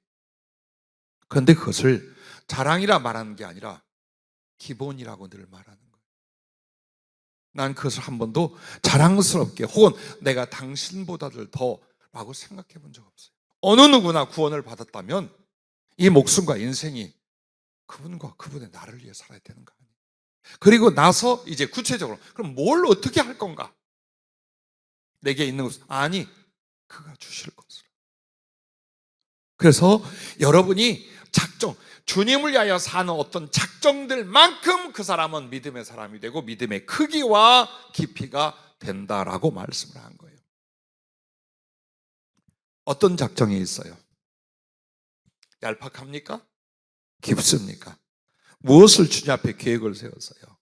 그런데 그것을 자랑이라 말하는 게 아니라 기본이라고 늘 말하는 거예요. 난 그것을 한 번도 자랑스럽게 혹은 내가 당신보다들 더라고 생각해 본 적 없어요. 어느 누구나 구원을 받았다면 이 목숨과 인생이 그분과 그분의 나를 위해 살아야 되는 거 아니에요. 그리고 나서 이제 구체적으로 그럼 뭘 어떻게 할 건가? 내게 있는 것은 아니 그가 주실 것을. 그래서 여러분이 주님을 위하여 사는 어떤 작정들만큼 그 사람은 믿음의 사람이 되고 믿음의 크기와 깊이가 된다라고 말씀을 한 거예요. 어떤 작정이 있어요? 얄팍합니까? 깊습니까? 무엇을 주님 앞에 계획을 세웠어요?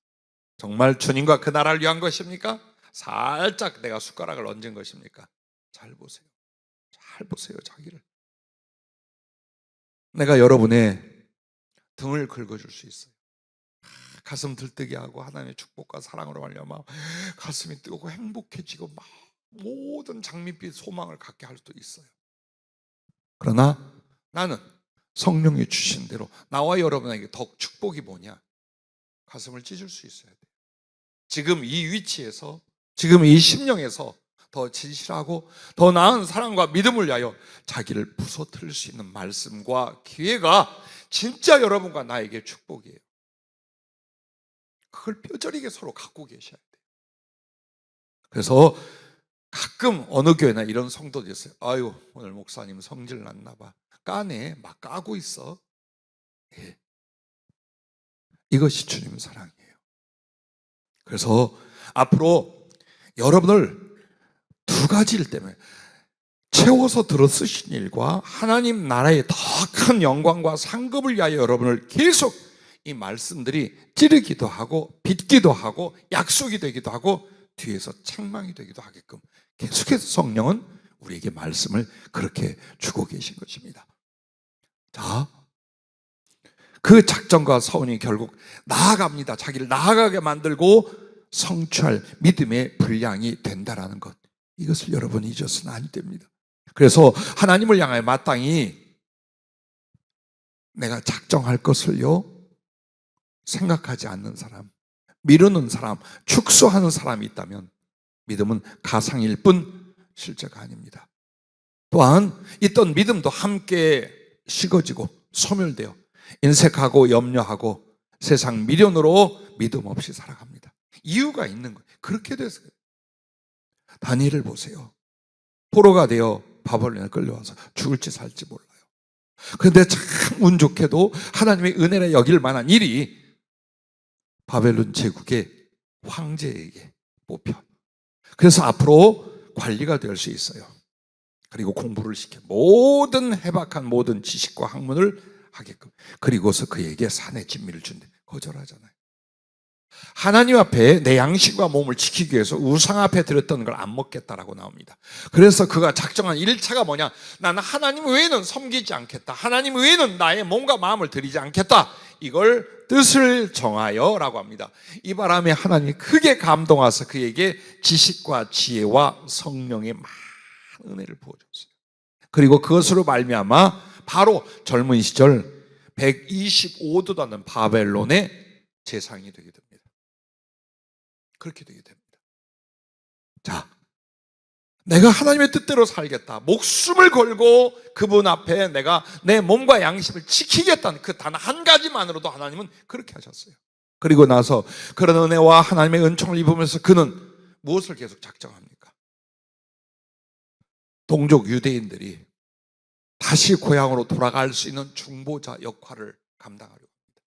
정말 주님과 그 나라를 위한 것입니까? 살짝 내가 숟가락을 얹은 것입니까? 잘 보세요. 잘 보세요, 자기를. 내가 여러분의 등을 긁어줄 수 있어요. 가슴 들뜨게 하고 하나님의 축복과 사랑으로 말미암아 가슴이 뜨겁고 행복해지고 막 모든 장밋빛 소망을 갖게 할 수도 있어요. 그러나 나는 성령이 주신 대로 나와 여러분에게 더욱 축복이 뭐냐? 가슴을 찢을 수 있어야 돼요. 지금 이 위치에서, 지금 이 심령에서 더 진실하고 더 나은 사랑과 믿음을 위하여 자기를 부서뜨릴 수 있는 말씀과 기회가 진짜 여러분과 나에게 축복이에요. 그걸 뼈저리게 서로 갖고 계셔야 돼요. 그래서 가끔 어느 교회나 이런 성도도 있어요. 아유, 오늘 목사님 성질 났나 봐. 까네, 막 까고 있어. 예. 이것이 주님 사랑이에요. 그래서 앞으로 여러분을 두 가지일 때문에 채워서 들어 쓰신 일과 하나님 나라의 더 큰 영광과 상급을 위하여 여러분을 계속 이 말씀들이 찌르기도 하고 빚기도 하고 약속이 되기도 하고 뒤에서 책망이 되기도 하게끔 계속해서 성령은 우리에게 말씀을 그렇게 주고 계신 것입니다. 자, 그 작정과 서원이 결국 나아갑니다. 자기를 나아가게 만들고 성취할 믿음의 분량이 된다라는 것, 이것을 여러분이 잊어서는 안 됩니다. 그래서 하나님을 향하여 마땅히 내가 작정할 것을요 생각하지 않는 사람, 미루는 사람, 축소하는 사람이 있다면 믿음은 가상일 뿐 실제가 아닙니다. 또한 있던 믿음도 함께 식어지고 소멸되어 인색하고 염려하고 세상 미련으로 믿음 없이 살아갑니다. 이유가 있는 거예요. 그렇게 돼서 다니엘을 보세요. 포로가 되어 바벨론에 끌려와서 죽을지 살지 몰라요. 그런데 참 운 좋게도 하나님의 은혜를 여길 만한 일이 바벨론 제국의 황제에게 뽑혀. 그래서 앞으로 관리가 될 수 있어요. 그리고 공부를 시켜 모든 해박한 모든 지식과 학문을 하게끔. 그리고서 그에게 산의 진미를 준대. 거절하잖아요. 하나님 앞에 내 양식과 몸을 지키기 위해서 우상 앞에 드렸던 걸 안 먹겠다라고 나옵니다. 그래서 그가 작정한 1차가 뭐냐? 나는 하나님 외에는 섬기지 않겠다. 하나님 외에는 나의 몸과 마음을 드리지 않겠다. 이걸 뜻을 정하여 라고 합니다. 이 바람에 하나님이 크게 감동하셔서 그에게 지식과 지혜와 성령의 많은 은혜를 부어줬어요. 그리고 그것으로 말미암아 바로 젊은 시절 125도라는 바벨론의 재상이 되게 됩니다. 그렇게 되게 됩니다. 자, 내가 하나님의 뜻대로 살겠다. 목숨을 걸고 그분 앞에 내가 내 몸과 양심을 지키겠다는 그 단 한 가지만으로도 하나님은 그렇게 하셨어요. 그리고 나서 그런 은혜와 하나님의 은총을 입으면서 그는 무엇을 계속 작정합니까? 동족 유대인들이 다시 고향으로 돌아갈 수 있는 중보자 역할을 감당하려고 합니다.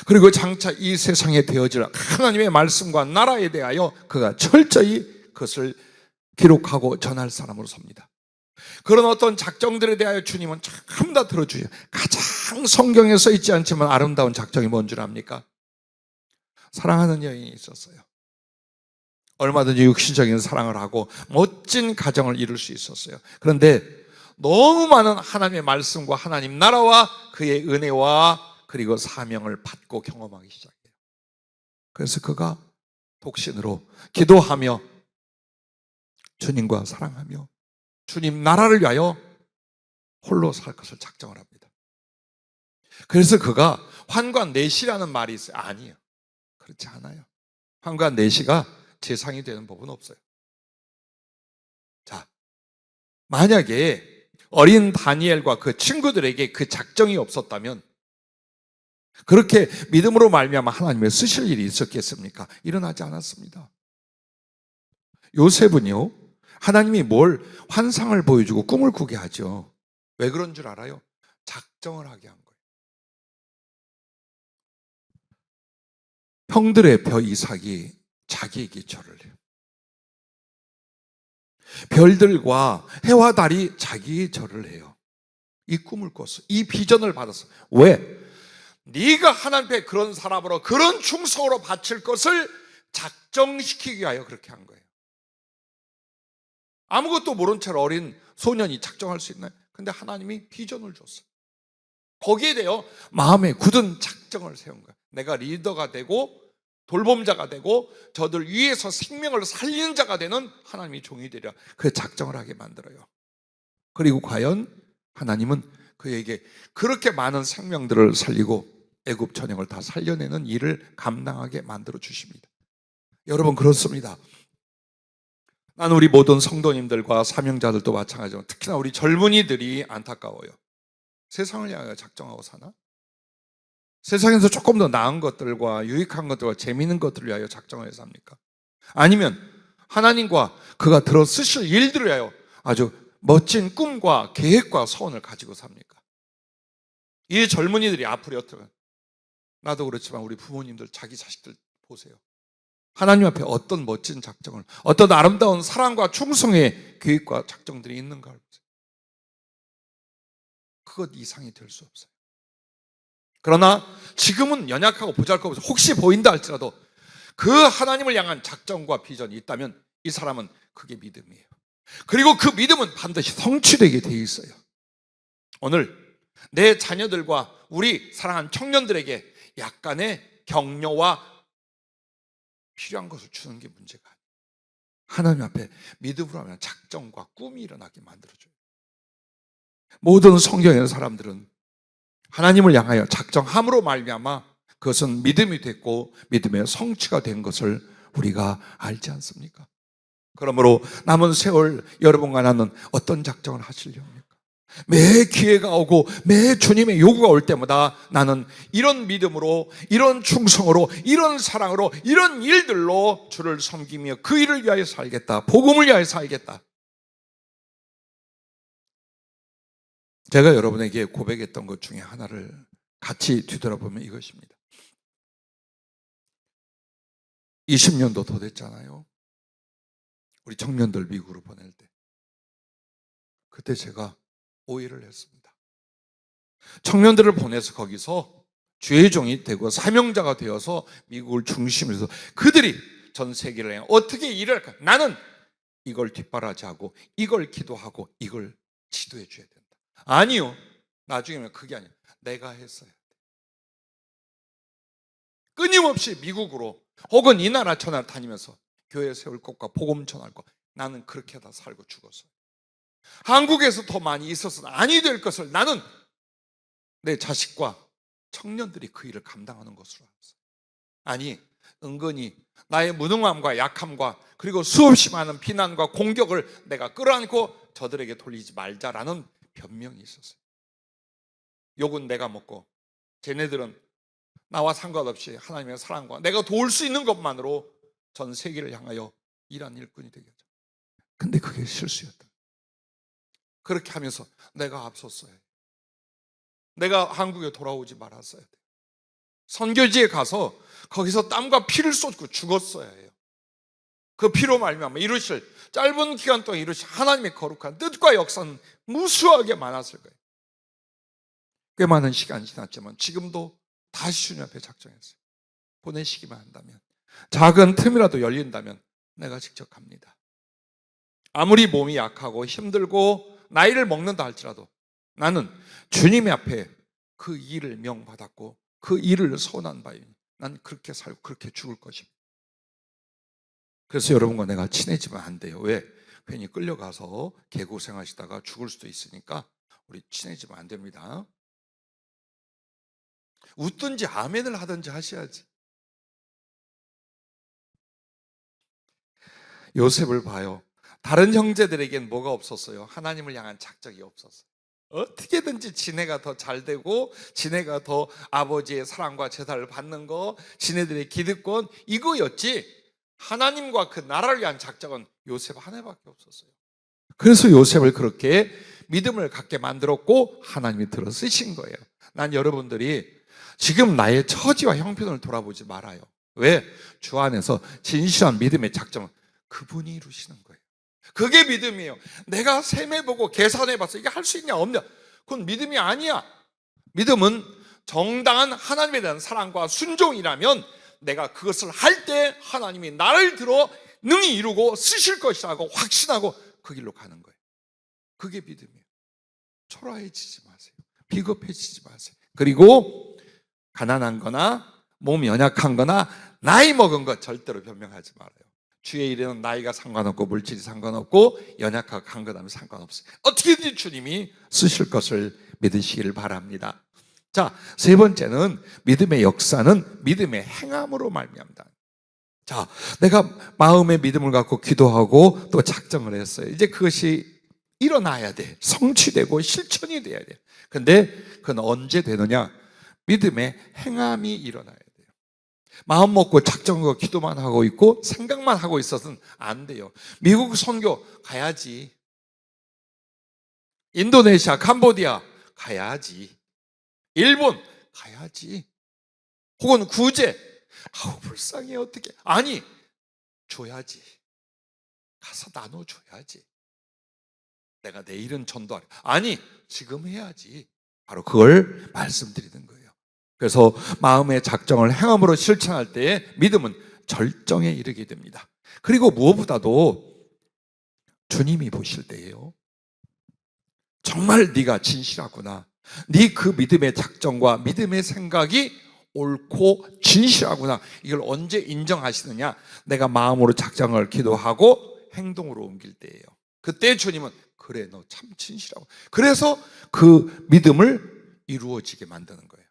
그리고 장차 이 세상에 되어질 하나님의 말씀과 나라에 대하여 그가 철저히 그것을 기록하고 전할 사람으로 섭니다. 그런 어떤 작정들에 대하여 주님은 참 다 들어주셔요. 가장 성경에 써 있지 않지만 아름다운 작정이 뭔 줄 압니까? 사랑하는 여인이 있었어요. 얼마든지 육신적인 사랑을 하고 멋진 가정을 이룰 수 있었어요. 그런데 너무 많은 하나님의 말씀과 하나님 나라와 그의 은혜와 그리고 사명을 받고 경험하기 시작해요. 그래서 그가 독신으로 기도하며 주님과 사랑하며 주님 나라를 위하여 홀로 살 것을 작정을 합니다. 그래서 그가 환관내시라는 말이 있어요. 아니에요. 그렇지 않아요. 환관내시가 재상이 되는 법은 없어요. 자, 만약에 어린 다니엘과 그 친구들에게 그 작정이 없었다면 그렇게 믿음으로 말미암아 하나님의 쓰실 일이 있었겠습니까? 일어나지 않았습니다. 요셉은요, 하나님이 뭘 환상을 보여주고 꿈을 꾸게 하죠. 왜 그런 줄 알아요? 작정을 하게 한 거예요. 형들의 벼 이삭이 자기에게 절을 해요. 별들과 해와 달이 자기의 절을 해요. 이 꿈을 꿨어. 이 비전을 받았어. 왜? 네가 하나님 앞에 그런 사람으로 그런 충성으로 바칠 것을 작정시키기 위하여 그렇게 한 거예요. 아무것도 모른 채 어린 소년이 작정할 수 있나요? 근데 하나님이 비전을 줬어요. 거기에 대해 마음에 굳은 작정을 세운 거예요. 내가 리더가 되고 돌봄자가 되고 저들 위에서 생명을 살리는 자가 되는 하나님이 종이 되려 그 작정을 하게 만들어요. 그리고 과연 하나님은 그에게 그렇게 많은 생명들을 살리고 애굽 전역을 다 살려내는 일을 감당하게 만들어 주십니다. 여러분, 그렇습니다. 나는 우리 모든 성도님들과 사명자들도 마찬가지지만 특히나 우리 젊은이들이 안타까워요. 세상을 향해 작정하고 사나? 세상에서 조금 더 나은 것들과 유익한 것들과 재미있는 것들을 위하여 작정을 해서 삽니까? 아니면 하나님과 그가 들어 쓰실 일들을 위하여 아주 멋진 꿈과 계획과 소원을 가지고 삽니까? 이 젊은이들이 앞으로 어떻게, 나도 그렇지만 우리 부모님들 자기 자식들 보세요. 하나님 앞에 어떤 멋진 작정을, 어떤 아름다운 사랑과 충성의 계획과 작정들이 있는가 보세요. 그것 이상이 될 수 없어요. 그러나 지금은 연약하고 보잘것없어 혹시 보인다 할지라도 그 하나님을 향한 작정과 비전이 있다면 이 사람은 그게 믿음이에요. 그리고 그 믿음은 반드시 성취되게 돼 있어요. 오늘 내 자녀들과 우리 사랑하는 청년들에게 약간의 격려와 필요한 것을 주는 게 문제가 아니에요. 하나님 앞에 믿음으로 하면 작정과 꿈이 일어나게 만들어줘요. 모든 성경에 있는 사람들은 하나님을 향하여 작정함으로 말미암아 그것은 믿음이 됐고 믿음의 성취가 된 것을 우리가 알지 않습니까? 그러므로 남은 세월 여러분과 나는 어떤 작정을 하시려 합니까? 매 기회가 오고 매 주님의 요구가 올 때마다 나는 이런 믿음으로, 이런 충성으로, 이런 사랑으로, 이런 일들로 주를 섬기며 그 일을 위하여 살겠다. 복음을 위하여 살겠다. 제가 여러분에게 고백했던 것 중에 하나를 같이 뒤돌아보면 이것입니다. 20년도 더 됐잖아요. 우리 청년들 미국으로 보낼 때. 그때 제가 오해를 했습니다. 청년들을 보내서 거기서 주의 종이 되고 사명자가 되어서 미국을 중심으로 해서 그들이 전 세계를 향해 어떻게 일을 할까? 나는 이걸 뒷바라지하고 이걸 기도하고 이걸 지도해 줘야 된다. 아니요. 나중에는 그게 아니에요. 내가 했어야 돼. 끊임없이 미국으로 혹은 이 나라 저 나라 다니면서 교회 세울 것과 복음 전할 것, 나는 그렇게 다 살고 죽었어요. 한국에서 더 많이 있어서는 아니 될 것을 나는 내 자식과 청년들이 그 일을 감당하는 것으로 알았어요. 아니, 은근히 나의 무능함과 약함과 그리고 수없이 많은 비난과 공격을 내가 끌어안고 저들에게 돌리지 말자라는 변명이 있었어요. 욕은 내가 먹고 쟤네들은 나와 상관없이 하나님의 사랑과 내가 도울 수 있는 것만으로 전 세계를 향하여 일한 일꾼이 되게 하죠. 근데 그게 실수였다. 그렇게 하면서 내가 앞섰어야 해요. 내가 한국에 돌아오지 말았어야 돼요. 선교지에 가서 거기서 땀과 피를 쏟고 죽었어야 해요. 그 피로 말미암아 이루실 짧은 기간 동안 이루실 하나님의 거룩한 뜻과 역사는 무수하게 많았을 거예요. 꽤 많은 시간이 지났지만 지금도 다시 주님 앞에 작정했어요. 보내시기만 한다면, 작은 틈이라도 열린다면 내가 직접 갑니다. 아무리 몸이 약하고 힘들고 나이를 먹는다 할지라도 나는 주님 앞에 그 일을 명받았고 그 일을 선한 바이니 난 그렇게 살고 그렇게 죽을 것입니다. 그래서 여러분과 내가 친해지면 안 돼요. 왜? 괜히 끌려가서 개고생하시다가 죽을 수도 있으니까 우리 친해지면 안 됩니다. 웃든지 아멘을 하든지 하셔야지. 요셉을 봐요. 다른 형제들에겐 뭐가 없었어요? 하나님을 향한 작정이 없었어요. 어떻게든지 지네가 더 잘되고 지네가 더 아버지의 사랑과 제사를 받는 거, 지네들의 기득권 이거였지 하나님과 그 나라를 위한 작정은 요셉 하나밖에 없었어요. 그래서 요셉을 그렇게 믿음을 갖게 만들었고 하나님이 들어 쓰신 거예요. 난 여러분들이 지금 나의 처지와 형편을 돌아보지 말아요. 왜? 주 안에서 진실한 믿음의 작정은 그분이 이루시는 거예요. 그게 믿음이에요. 내가 셈해보고 계산해봐서 이게 할 수 있냐 없냐, 그건 믿음이 아니야. 믿음은 정당한 하나님에 대한 사랑과 순종이라면 내가 그것을 할 때 하나님이 나를 들어 능히 이루고 쓰실 것이라고 확신하고 그 길로 가는 거예요. 그게 믿음이에요. 초라해지지 마세요. 비겁해지지 마세요. 그리고 가난한 거나 몸이 연약한 거나 나이 먹은 것 절대로 변명하지 말아요. 주의 일에는 나이가 상관없고 물질이 상관없고 연약하고 강건하면 상관없어요. 어떻게든지 주님이 쓰실 것을 믿으시기를 바랍니다. 자, 세 번째는 믿음의 역사는 믿음의 행함으로 말미암다. 자, 내가 마음의 믿음을 갖고 기도하고 또 작정을 했어요. 이제 그것이 일어나야 돼. 성취되고 실천이 돼야 돼. 근데 그건 언제 되느냐? 믿음의 행함이 일어나야 돼요. 마음 먹고 작정하고 기도만 하고 있고 생각만 하고 있어서는 안 돼요. 미국 선교 가야지. 인도네시아, 캄보디아 가야지. 일본 가야지. 혹은 구제. 아우 불쌍해 어떻게. 아니 줘야지. 가서 나눠줘야지. 내가 내일은 전도하려. 아니 지금 해야지. 바로 그걸 말씀드리는 거예요. 그래서 마음의 작정을 행함으로 실천할 때에 믿음은 절정에 이르게 됩니다. 그리고 무엇보다도 주님이 보실 때예요. 정말 네가 진실하구나. 네 그 믿음의 작정과 믿음의 생각이 옳고 진실하구나. 이걸 언제 인정하시느냐? 내가 마음으로 작정을 기도하고 행동으로 옮길 때예요. 그때 주님은 그래 너 참 진실하고. 그래서 그 믿음을 이루어지게 만드는 거예요.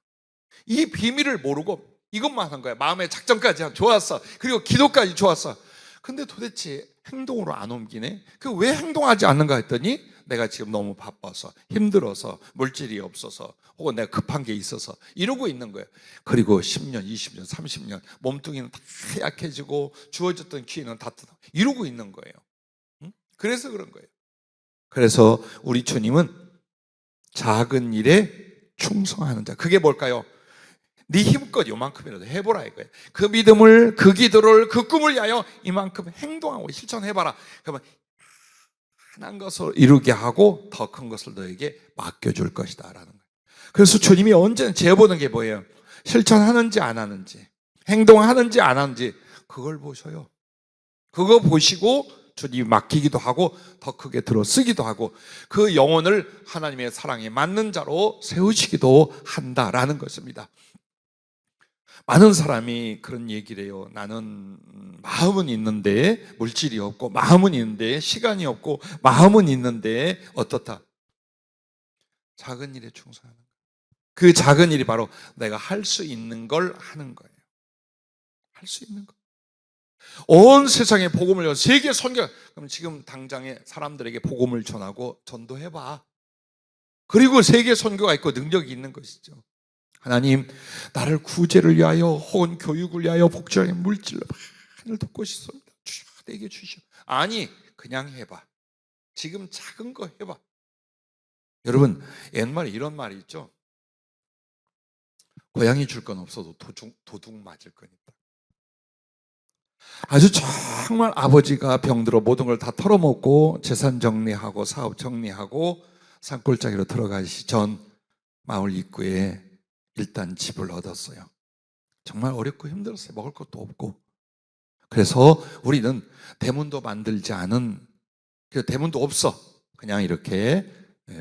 이 비밀을 모르고 이것만 한 거야. 마음의 작정까지 좋았어. 그리고 기도까지 좋았어. 근데 도대체 행동으로 안 옮기네. 그 왜 행동하지 않는가 했더니 내가 지금 너무 바빠서 힘들어서 물질이 없어서 혹은 내가 급한 게 있어서 이러고 있는 거예요. 그리고 10년, 20년, 30년 몸뚱이는 다 약해지고 주어졌던 기회는 다 이러고 있는 거예요. 그래서 그런 거예요. 그래서 우리 주님은 작은 일에 충성하는 자. 그게 뭘까요? 네 힘껏 요만큼이라도 해보라 이거예요. 그 믿음을, 그 기도를, 그 꿈을 위하여 이만큼 행동하고 실천해봐라. 그러면 한 것을 이루게 하고 더 큰 것을 너에게 맡겨줄 것이다 라는 거예요. 그래서 주님이 언제나 재보는 게 뭐예요? 실천하는지 안 하는지, 행동하는지 안 하는지 그걸 보셔요. 그거 보시고 주님이 맡기기도 하고 더 크게 들어 쓰기도 하고 그 영혼을 하나님의 사랑에 맞는 자로 세우시기도 한다라는 것입니다. 많은 사람이 그런 얘기를 해요. 나는 마음은 있는데 물질이 없고, 마음은 있는데 시간이 없고, 마음은 있는데 어떻다? 작은 일에 충성하는 거예요. 그 작은 일이 바로 내가 할 수 있는 걸 하는 거예요. 할 수 있는 거. 온 세상에 복음을 전 세계 선교. 그럼 지금 당장에 사람들에게 복음을 전하고 전도해봐. 그리고 세계 선교가 있고 능력이 있는 것이죠. 하나님, 나를 구제를 위하여 혹은 교육을 위하여 복지를 물질로 많이 돕고 싶습니다. 주여, 내게 주시오. 아니, 그냥 해봐. 지금 작은 거 해봐. 여러분, 옛말에 이런 말이 있죠. 고양이 줄 건 없어도 도둑 맞을 거니까. 아주 정말 아버지가 병들어 모든 걸 다 털어먹고 재산 정리하고 사업 정리하고 산골짜기로 들어가시 전 마을 입구에 일단 집을 얻었어요. 정말 어렵고 힘들었어요. 먹을 것도 없고. 그래서 우리는 대문도 만들지 않은, 대문도 없어. 그냥 이렇게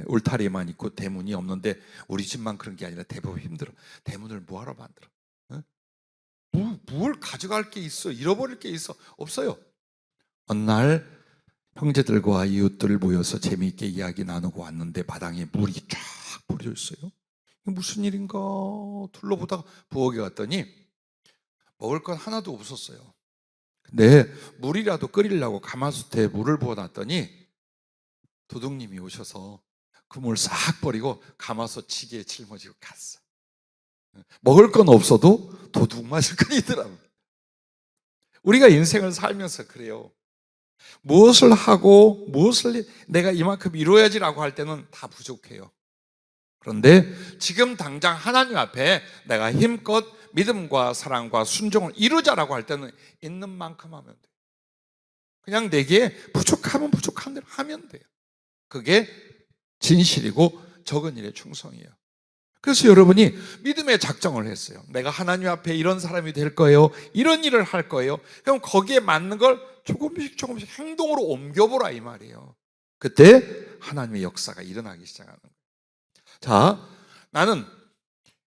울타리만 있고 대문이 없는데 우리 집만 그런 게 아니라 대부분 힘들어. 대문을 뭐하러 만들어? 뭘 가져갈 게 있어? 잃어버릴 게 있어? 없어요. 어느 날 형제들과 이웃들 모여서 재미있게 이야기 나누고 왔는데 바닥에 물이 쫙 뿌려져 있어요. 무슨 일인가 둘러보다가 부엌에 갔더니 먹을 건 하나도 없었어요. 근데 물이라도 끓이려고 가마솥에 물을 부어놨더니 도둑님이 오셔서 그 물 싹 버리고 가마솥 지게에 짊어지고 갔어. 먹을 건 없어도 도둑 맞을 건 있더라고요. 우리가 인생을 살면서 그래요. 무엇을 하고 무엇을 내가 이만큼 이루어야지라고 할 때는 다 부족해요. 그런데 지금 당장 하나님 앞에 내가 힘껏 믿음과 사랑과 순종을 이루자라고 할 때는 있는 만큼 하면 돼요. 그냥 내게 부족하면 부족한 대로 하면 돼요. 그게 진실이고 적은 일에 충성이에요. 그래서 여러분이 믿음의 작정을 했어요. 내가 하나님 앞에 이런 사람이 될 거예요. 이런 일을 할 거예요. 그럼 거기에 맞는 걸 조금씩 행동으로 옮겨보라 이 말이에요. 그때 하나님의 역사가 일어나기 시작하는 거예요. 자, 나는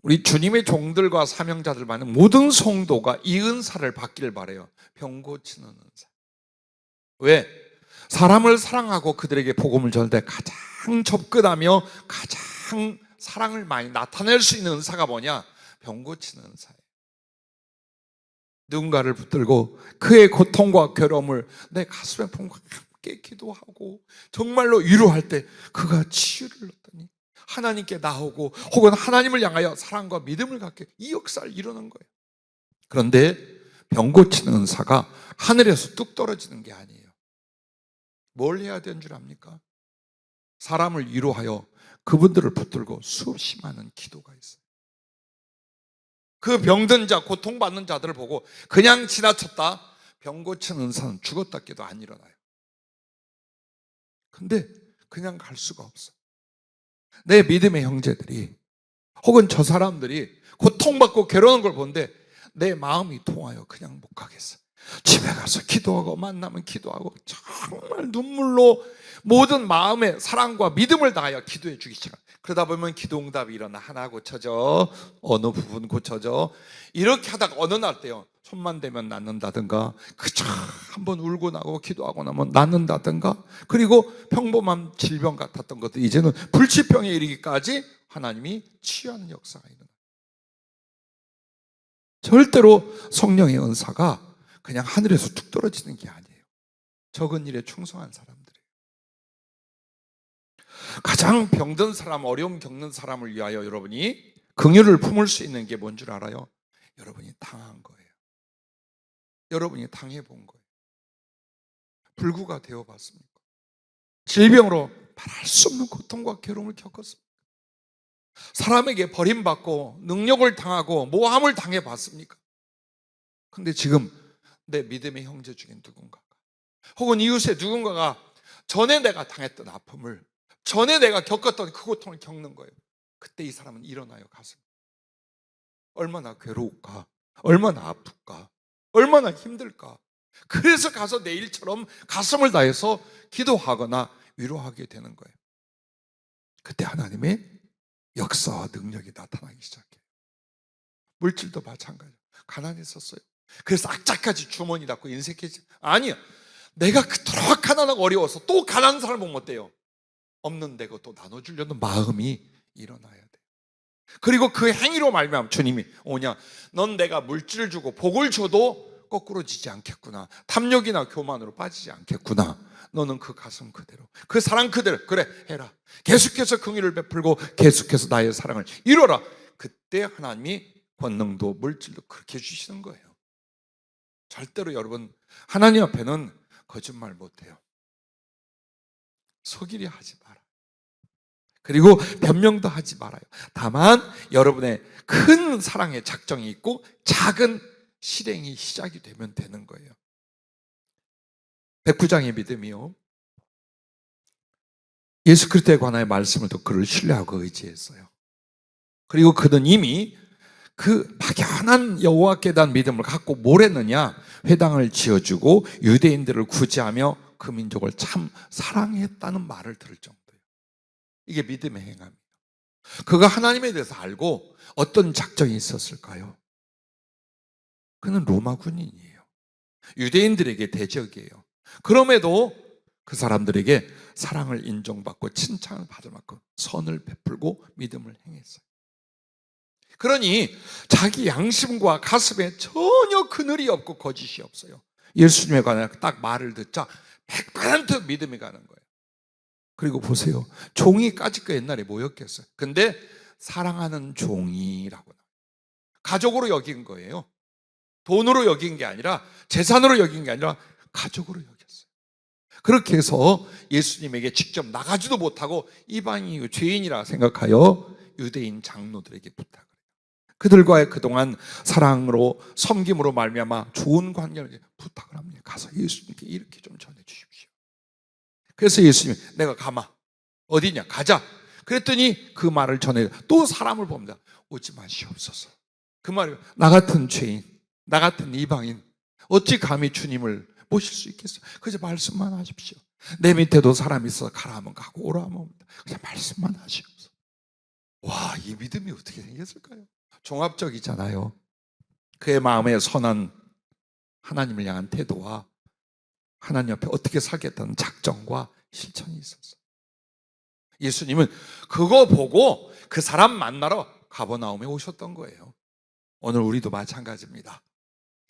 우리 주님의 종들과 사명자들 많은 모든 성도가 이 은사를 받기를 바라요. 병 고치는 은사. 왜? 사람을 사랑하고 그들에게 복음을 전할 때 가장 접근하며 가장 사랑을 많이 나타낼 수 있는 은사가 뭐냐? 병 고치는 은사예요. 누군가를 붙들고 그의 고통과 괴로움을 내 가슴에 품고 함께 기도하고 정말로 위로할 때 그가 치유를 얻더니 하나님께 나오고 혹은 하나님을 향하여 사랑과 믿음을 갖게 이 역사를 이루는 거예요. 그런데 병 고치는 은사가 하늘에서 뚝 떨어지는 게 아니에요. 뭘 해야 되는 줄 압니까? 사람을 위로하여 그분들을 붙들고 수없이 많은 기도가 있어요. 그 병든 자, 고통받는 자들을 보고 그냥 지나쳤다 병 고치는 은사는 죽었다 깨도 안 일어나요. 근데 그냥 갈 수가 없어. 내 믿음의 형제들이 혹은 저 사람들이 고통받고 괴로운 걸 보는데 내 마음이 통하여 그냥 못 가겠어. 집에 가서 기도하고 만나면 기도하고 정말 눈물로 모든 마음의 사랑과 믿음을 다하여 기도해 주기 시작. 그러다 보면 기도 응답이 일어나. 하나 고쳐져, 어느 부분 고쳐져. 이렇게 하다가 어느 날 때요 손만 대면 낫는다든가 그저 한번 울고 나고 기도하고 나면 낫는다든가 그리고 평범한 질병 같았던 것도 이제는 불치병에 이르기까지 하나님이 치유하는 역사가 일어나요. 절대로 성령의 은사가 그냥 하늘에서 툭 떨어지는 게 아니에요. 적은 일에 충성한 사람들이에요. 가장 병든 사람, 어려움 겪는 사람을 위하여 여러분이 긍휼을 품을 수 있는 게 뭔 줄 알아요? 여러분이 당한 거예요. 여러분이 당해본 거예요. 불구가 되어봤습니까? 질병으로 말할 수 없는 고통과 괴로움을 겪었습니까? 사람에게 버림받고 능력을 당하고 모함을 당해봤습니까? 근데 지금 내 믿음의 형제 중에 누군가가 혹은 이웃의 누군가가 전에 내가 당했던 아픔을 전에 내가 겪었던 그 고통을 겪는 거예요. 그때 이 사람은 일어나요. 가슴 얼마나 괴로울까, 얼마나 아플까, 얼마나 힘들까. 그래서 가서 내일처럼 가슴을 다해서 기도하거나 위로하게 되는 거예요. 그때 하나님의 역사와 능력이 나타나기 시작해요. 물질도 마찬가지예요. 가난했었어요. 그래서 악착같이 주머니 닫고 인색해지. 아니요. 내가 그토록 가난하고 어려워서 또 가난한 사람 보면 어때요? 없는 데고 또 나눠주려는 마음이 일어나야 돼요. 그리고 그 행위로 말미암아 주님이 오냐, 넌 내가 물질을 주고 복을 줘도 거꾸로 지지 않겠구나. 탐욕이나 교만으로 빠지지 않겠구나. 너는 그 가슴 그대로, 그 사랑 그대로 그래 해라. 계속해서 긍휼을 베풀고 계속해서 나의 사랑을 이뤄라. 그때 하나님이 권능도 물질도 그렇게 주시는 거예요. 절대로 여러분 하나님 앞에는 거짓말 못해요. 속이려 하지 마라. 그리고 변명도 하지 말아요. 다만 여러분의 큰 사랑의 작정이 있고 작은 실행이 시작이 되면 되는 거예요. 백부장의 믿음이요, 예수 그리스도에 관하여 말씀을 듣고 그를 신뢰하고 의지했어요. 그리고 그는 이미 그 막연한 여호와께 대한 믿음을 갖고 뭘 했느냐, 회당을 지어주고 유대인들을 구제하며 그 민족을 참 사랑했다는 말을 들을 정도예요. 이게 믿음의 행함이에요. 그가 하나님에 대해서 알고 어떤 작정이 있었을까요? 그는 로마 군인이에요. 유대인들에게 대적이에요. 그럼에도 그 사람들에게 사랑을 인정받고 칭찬을 받을 만큼 선을 베풀고 믿음을 행했어요. 그러니 자기 양심과 가슴에 전혀 그늘이 없고 거짓이 없어요. 예수님에 관해 딱 말을 듣자 100% 믿음이 가는 거예요. 그리고 보세요. 종이까짓 거 옛날에 뭐였겠어요? 근데 사랑하는 종이라고 가족으로 여긴 거예요. 돈으로 여긴 게 아니라, 재산으로 여긴 게 아니라 가족으로 여겼어요. 그렇게 해서 예수님에게 직접 나가지도 못하고 이방인이고 죄인이라 생각하여 유대인 장로들에게 부탁을 해요. 그들과의 그동안 사랑으로 섬김으로 말미암아 좋은 관계를 부탁을 합니다. 가서 예수님께 이렇게 좀 전해 주십시오. 그래서 예수님이 내가 가마 어디냐 가자. 그랬더니 그 말을 전해 또 사람을 봅니다. 오지 마시옵소서. 그 말이 나 같은 죄인, 나 같은 이방인 어찌 감히 주님을 모실 수 있겠어요? 그저 말씀만 하십시오. 내 밑에도 사람이 있어 가라 하면 가고 오라 하면 옵니다. 그냥 말씀만 하시옵소서. 와, 이 믿음이 어떻게 생겼을까요? 종합적이잖아요. 그의 마음에 선한 하나님을 향한 태도와 하나님 앞에 어떻게 살겠다는 작정과 실천이 있었어요. 예수님은 그거 보고 그 사람 만나러 가버나움에 오셨던 거예요. 오늘 우리도 마찬가지입니다.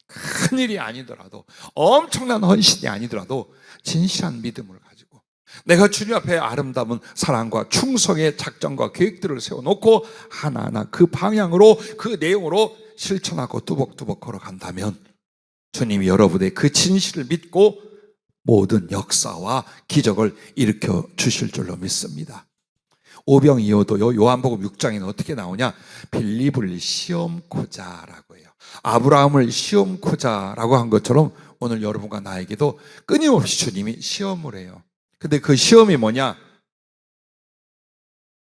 큰일이 아니더라도, 엄청난 헌신이 아니더라도 진실한 믿음을 가지고 내가 주님 앞에 아름다운 사랑과 충성의 작정과 계획들을 세워놓고 하나하나 그 방향으로 그 내용으로 실천하고 뚜벅뚜벅 걸어간다면 주님이 여러분의 그 진실을 믿고 모든 역사와 기적을 일으켜 주실 줄로 믿습니다. 오병이어도요, 요한복음 6장에는 어떻게 나오냐? 빌립을 시험코자라고 해요. 아브라함을 시험코자라고 한 것처럼 오늘 여러분과 나에게도 끊임없이 주님이 시험을 해요. 근데 그 시험이 뭐냐?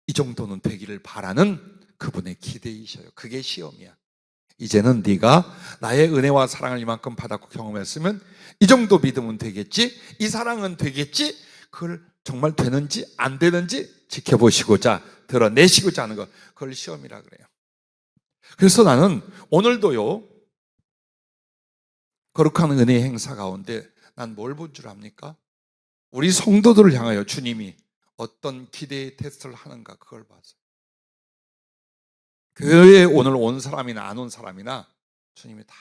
이 정도는 되기를 바라는 그분의 기대이셔요. 그게 시험이야. 이제는 네가 나의 은혜와 사랑을 이만큼 받았고 경험했으면 이 정도 믿음은 되겠지, 이 사랑은 되겠지, 그걸 정말 되는지 안 되는지 지켜보시고자 드러내시고자 하는 것, 그걸 시험이라 그래요. 그래서 나는 오늘도요, 거룩한 은혜의 행사 가운데 난 뭘 본 줄 압니까? 우리 성도들을 향하여 주님이 어떤 기대의 테스트를 하는가, 그걸 봤어요. 교회에 오늘 온 사람이나 안 온 사람이나 주님이 다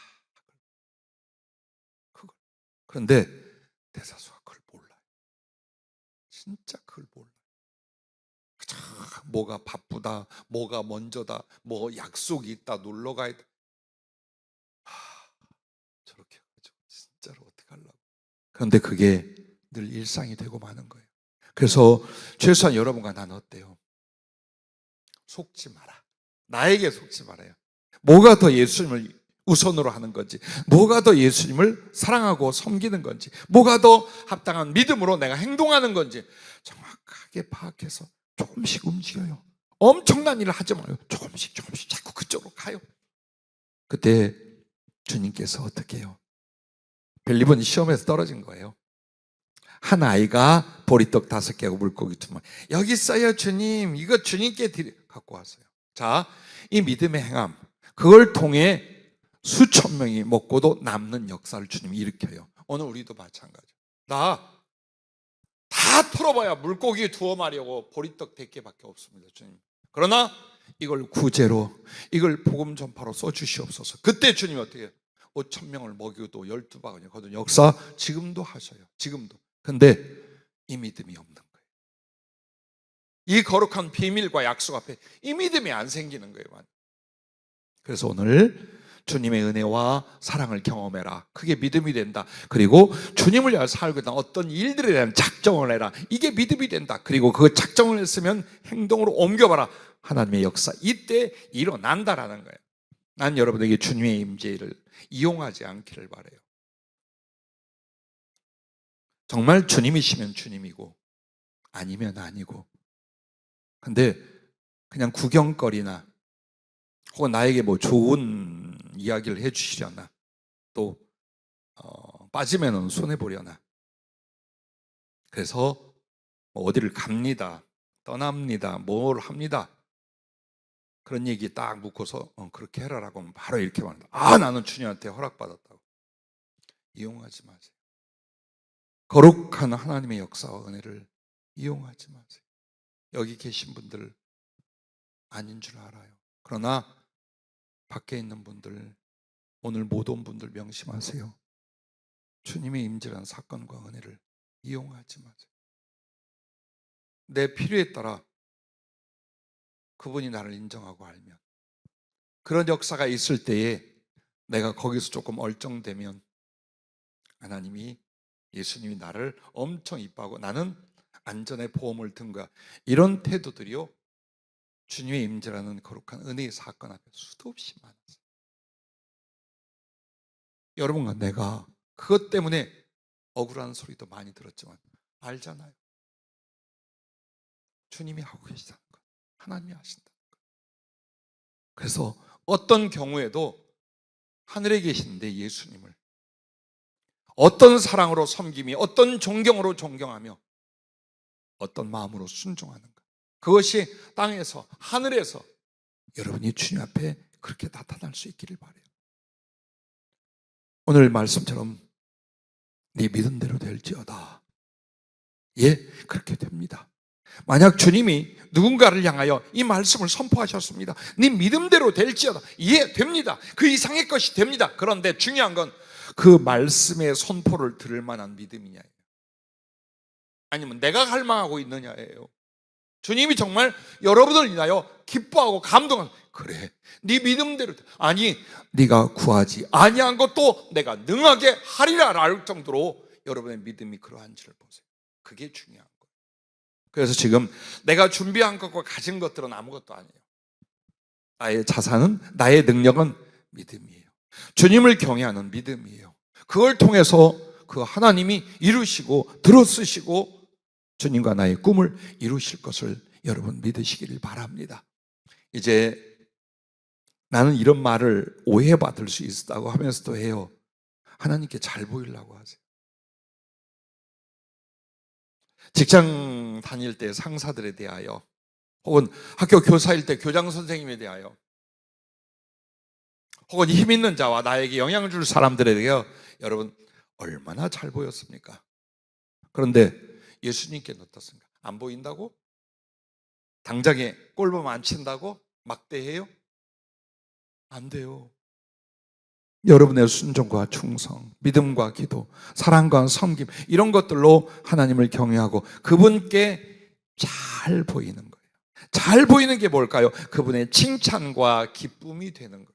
그걸. 그런데 대사수가 그걸 몰라요. 진짜 그걸 몰라요. 뭐가 바쁘다, 뭐가 먼저다, 뭐 약속이 있다, 놀러 가야 돼. 저렇게 해가지고 진짜로 어떻게 하려고. 그런데 그게 늘 일상이 되고 마는 거예요. 그래서 최소한 여러분과 나는 어때요? 속지 마라. 나에게 속지 말아요. 뭐가 더 예수님을 우선으로 하는 건지, 뭐가 더 예수님을 사랑하고 섬기는 건지, 뭐가 더 합당한 믿음으로 내가 행동하는 건지 정확하게 파악해서 조금씩 움직여요. 엄청난 일을 하지 말고 조금씩 자꾸 그쪽으로 가요. 그때 주님께서 어떻게 해요? 빌립은 시험에서 떨어진 거예요. 한 아이가 보리떡 5개하고 물고기 2마리. 여기 있어요 주님, 이거 주님께 갖고 왔어요. 자, 이 믿음의 행함, 그걸 통해 수천 명이 먹고도 남는 역사를 주님이 일으켜요. 오늘 우리도 마찬가지. 나 다 털어봐야 물고기 2마리하고 보리떡 100개밖에 없습니다 주님. 그러나 이걸 구제로, 이걸 복음 전파로 써주시옵소서. 그때 주님이 어떻게 해요? 5,000명을 먹이고도 12바구니 거둔 역사 지금도 하셔요. 지금도. 근데 이 믿음이 없는 거예요. 이 거룩한 비밀과 약속 앞에 이 믿음이 안 생기는 거예요. 그래서 오늘 주님의 은혜와 사랑을 경험해라. 그게 믿음이 된다. 그리고 주님을 위하여 살고 있는 어떤 일들에 대한 작정을 해라. 이게 믿음이 된다. 그리고 그 작정을 했으면 행동으로 옮겨봐라. 하나님의 역사 이때 일어난다라는 거예요. 난 여러분에게 주님의 임재를 이용하지 않기를 바라요. 정말 주님이시면 주님이고 아니면 아니고, 근데 그냥 구경거리나 혹은 나에게 뭐 좋은 이야기를 해주시려나, 또 빠지면 손해보려나, 그래서 뭐 어디를 갑니다, 떠납니다, 뭘 합니다, 그런 얘기 딱 묻고서 그렇게 해라라고 하면 바로 이렇게 말한다. 아, 나는 주님한테 허락받았다고. 이용하지 마세요. 거룩한 하나님의 역사와 은혜를 이용하지 마세요. 여기 계신 분들 아닌 줄 알아요. 그러나 밖에 있는 분들, 오늘 못 온 분들 명심하세요. 주님의 임재란 사건과 은혜를 이용하지 마세요. 내 필요에 따라 그분이 나를 인정하고 알면, 그런 역사가 있을 때에 내가 거기서 조금 얼쩡되면 하나님이, 예수님이 나를 엄청 이뻐하고 나는 안전에 보험을 든 거야. 이런 태도들이요, 주님의 임재라는 거룩한 은혜의 사건 앞에 수도 없이 많았어요. 여러분과 내가 그것 때문에 억울한 소리도 많이 들었지만 알잖아요. 주님이 하고 계시다는 것, 하나님이 하신다는 것. 그래서 어떤 경우에도 하늘에 계신데 예수님을 어떤 사랑으로 섬김이, 어떤 존경으로 존경하며 어떤 마음으로 순종하는가, 그것이 땅에서, 하늘에서 여러분이 주님 앞에 그렇게 나타날 수 있기를 바라요. 오늘 말씀처럼 네 믿은 대로 될지어다. 예, 그렇게 됩니다. 만약 주님이 누군가를 향하여 이 말씀을 선포하셨습니다. 네 믿음대로 될지어다. 예, 됩니다. 그 이상의 것이 됩니다. 그런데 중요한 건 그 말씀의 선포를 들을 만한 믿음이냐예요. 아니면 내가 갈망하고 있느냐예요. 주님이 정말 여러분을 인하여 기뻐하고 감동하고, 그래, 네 믿음대로, 아니 네가 구하지 아니한 것도 내가 능하게 하리라 할 정도로 여러분의 믿음이 그러한지를 보세요. 그게 중요한 거예요. 그래서 지금 내가 준비한 것과 가진 것들은 아무것도 아니에요. 나의 자산은, 나의 능력은 믿음이에요. 주님을 경외하는 믿음이에요. 그걸 통해서 그 하나님이 이루시고 들어쓰시고 주님과 나의 꿈을 이루실 것을 여러분 믿으시기를 바랍니다. 이제 나는 이런 말을 오해받을 수 있다고 하면서도 해요. 하나님께 잘 보이려고 하세요. 직장 다닐 때 상사들에 대하여, 혹은 학교 교사일 때 교장 선생님에 대하여, 혹은 힘 있는 자와 나에게 영향을 줄 사람들에 대하여 여러분 얼마나 잘 보였습니까? 그런데 예수님께는 어떻습니까? 안 보인다고? 당장에 꼴보면 안 친다고? 막대해요? 안 돼요. 여러분의 순종과 충성, 믿음과 기도, 사랑과 섬김, 이런 것들로 하나님을 경외하고 그분께 잘 보이는 거예요. 잘 보이는 게 뭘까요? 그분의 칭찬과 기쁨이 되는 거예요.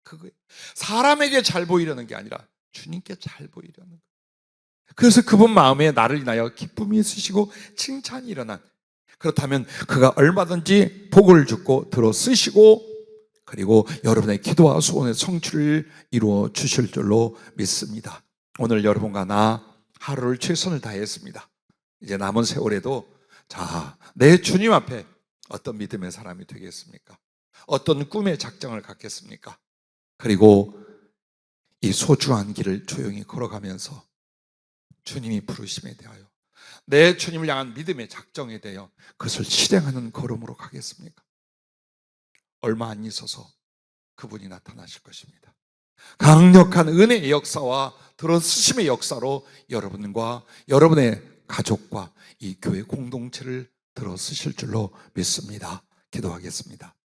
그거예요. 사람에게 잘 보이려는 게 아니라 주님께 잘 보이려는 거예요. 그래서 그분 마음에 나를 인하여 기쁨이 있으시고 칭찬이 일어난, 그렇다면 그가 얼마든지 복을 주고 들어 쓰시고 그리고 여러분의 기도와 소원의 성취를 이루어 주실 줄로 믿습니다. 오늘 여러분과 나 하루를 최선을 다했습니다. 이제 남은 세월에도 자, 내 주님 앞에 어떤 믿음의 사람이 되겠습니까? 어떤 꿈의 작정을 갖겠습니까? 그리고 이 소중한 길을 조용히 걸어가면서 주님이 부르심에 대하여 내 주님을 향한 믿음의 작정에 대하여 그것을 실행하는 걸음으로 가겠습니까? 얼마 안 있어서 그분이 나타나실 것입니다. 강력한 은혜의 역사와 들어쓰심의 역사로 여러분과 여러분의 가족과 이 교회 공동체를 들어쓰실 줄로 믿습니다. 기도하겠습니다.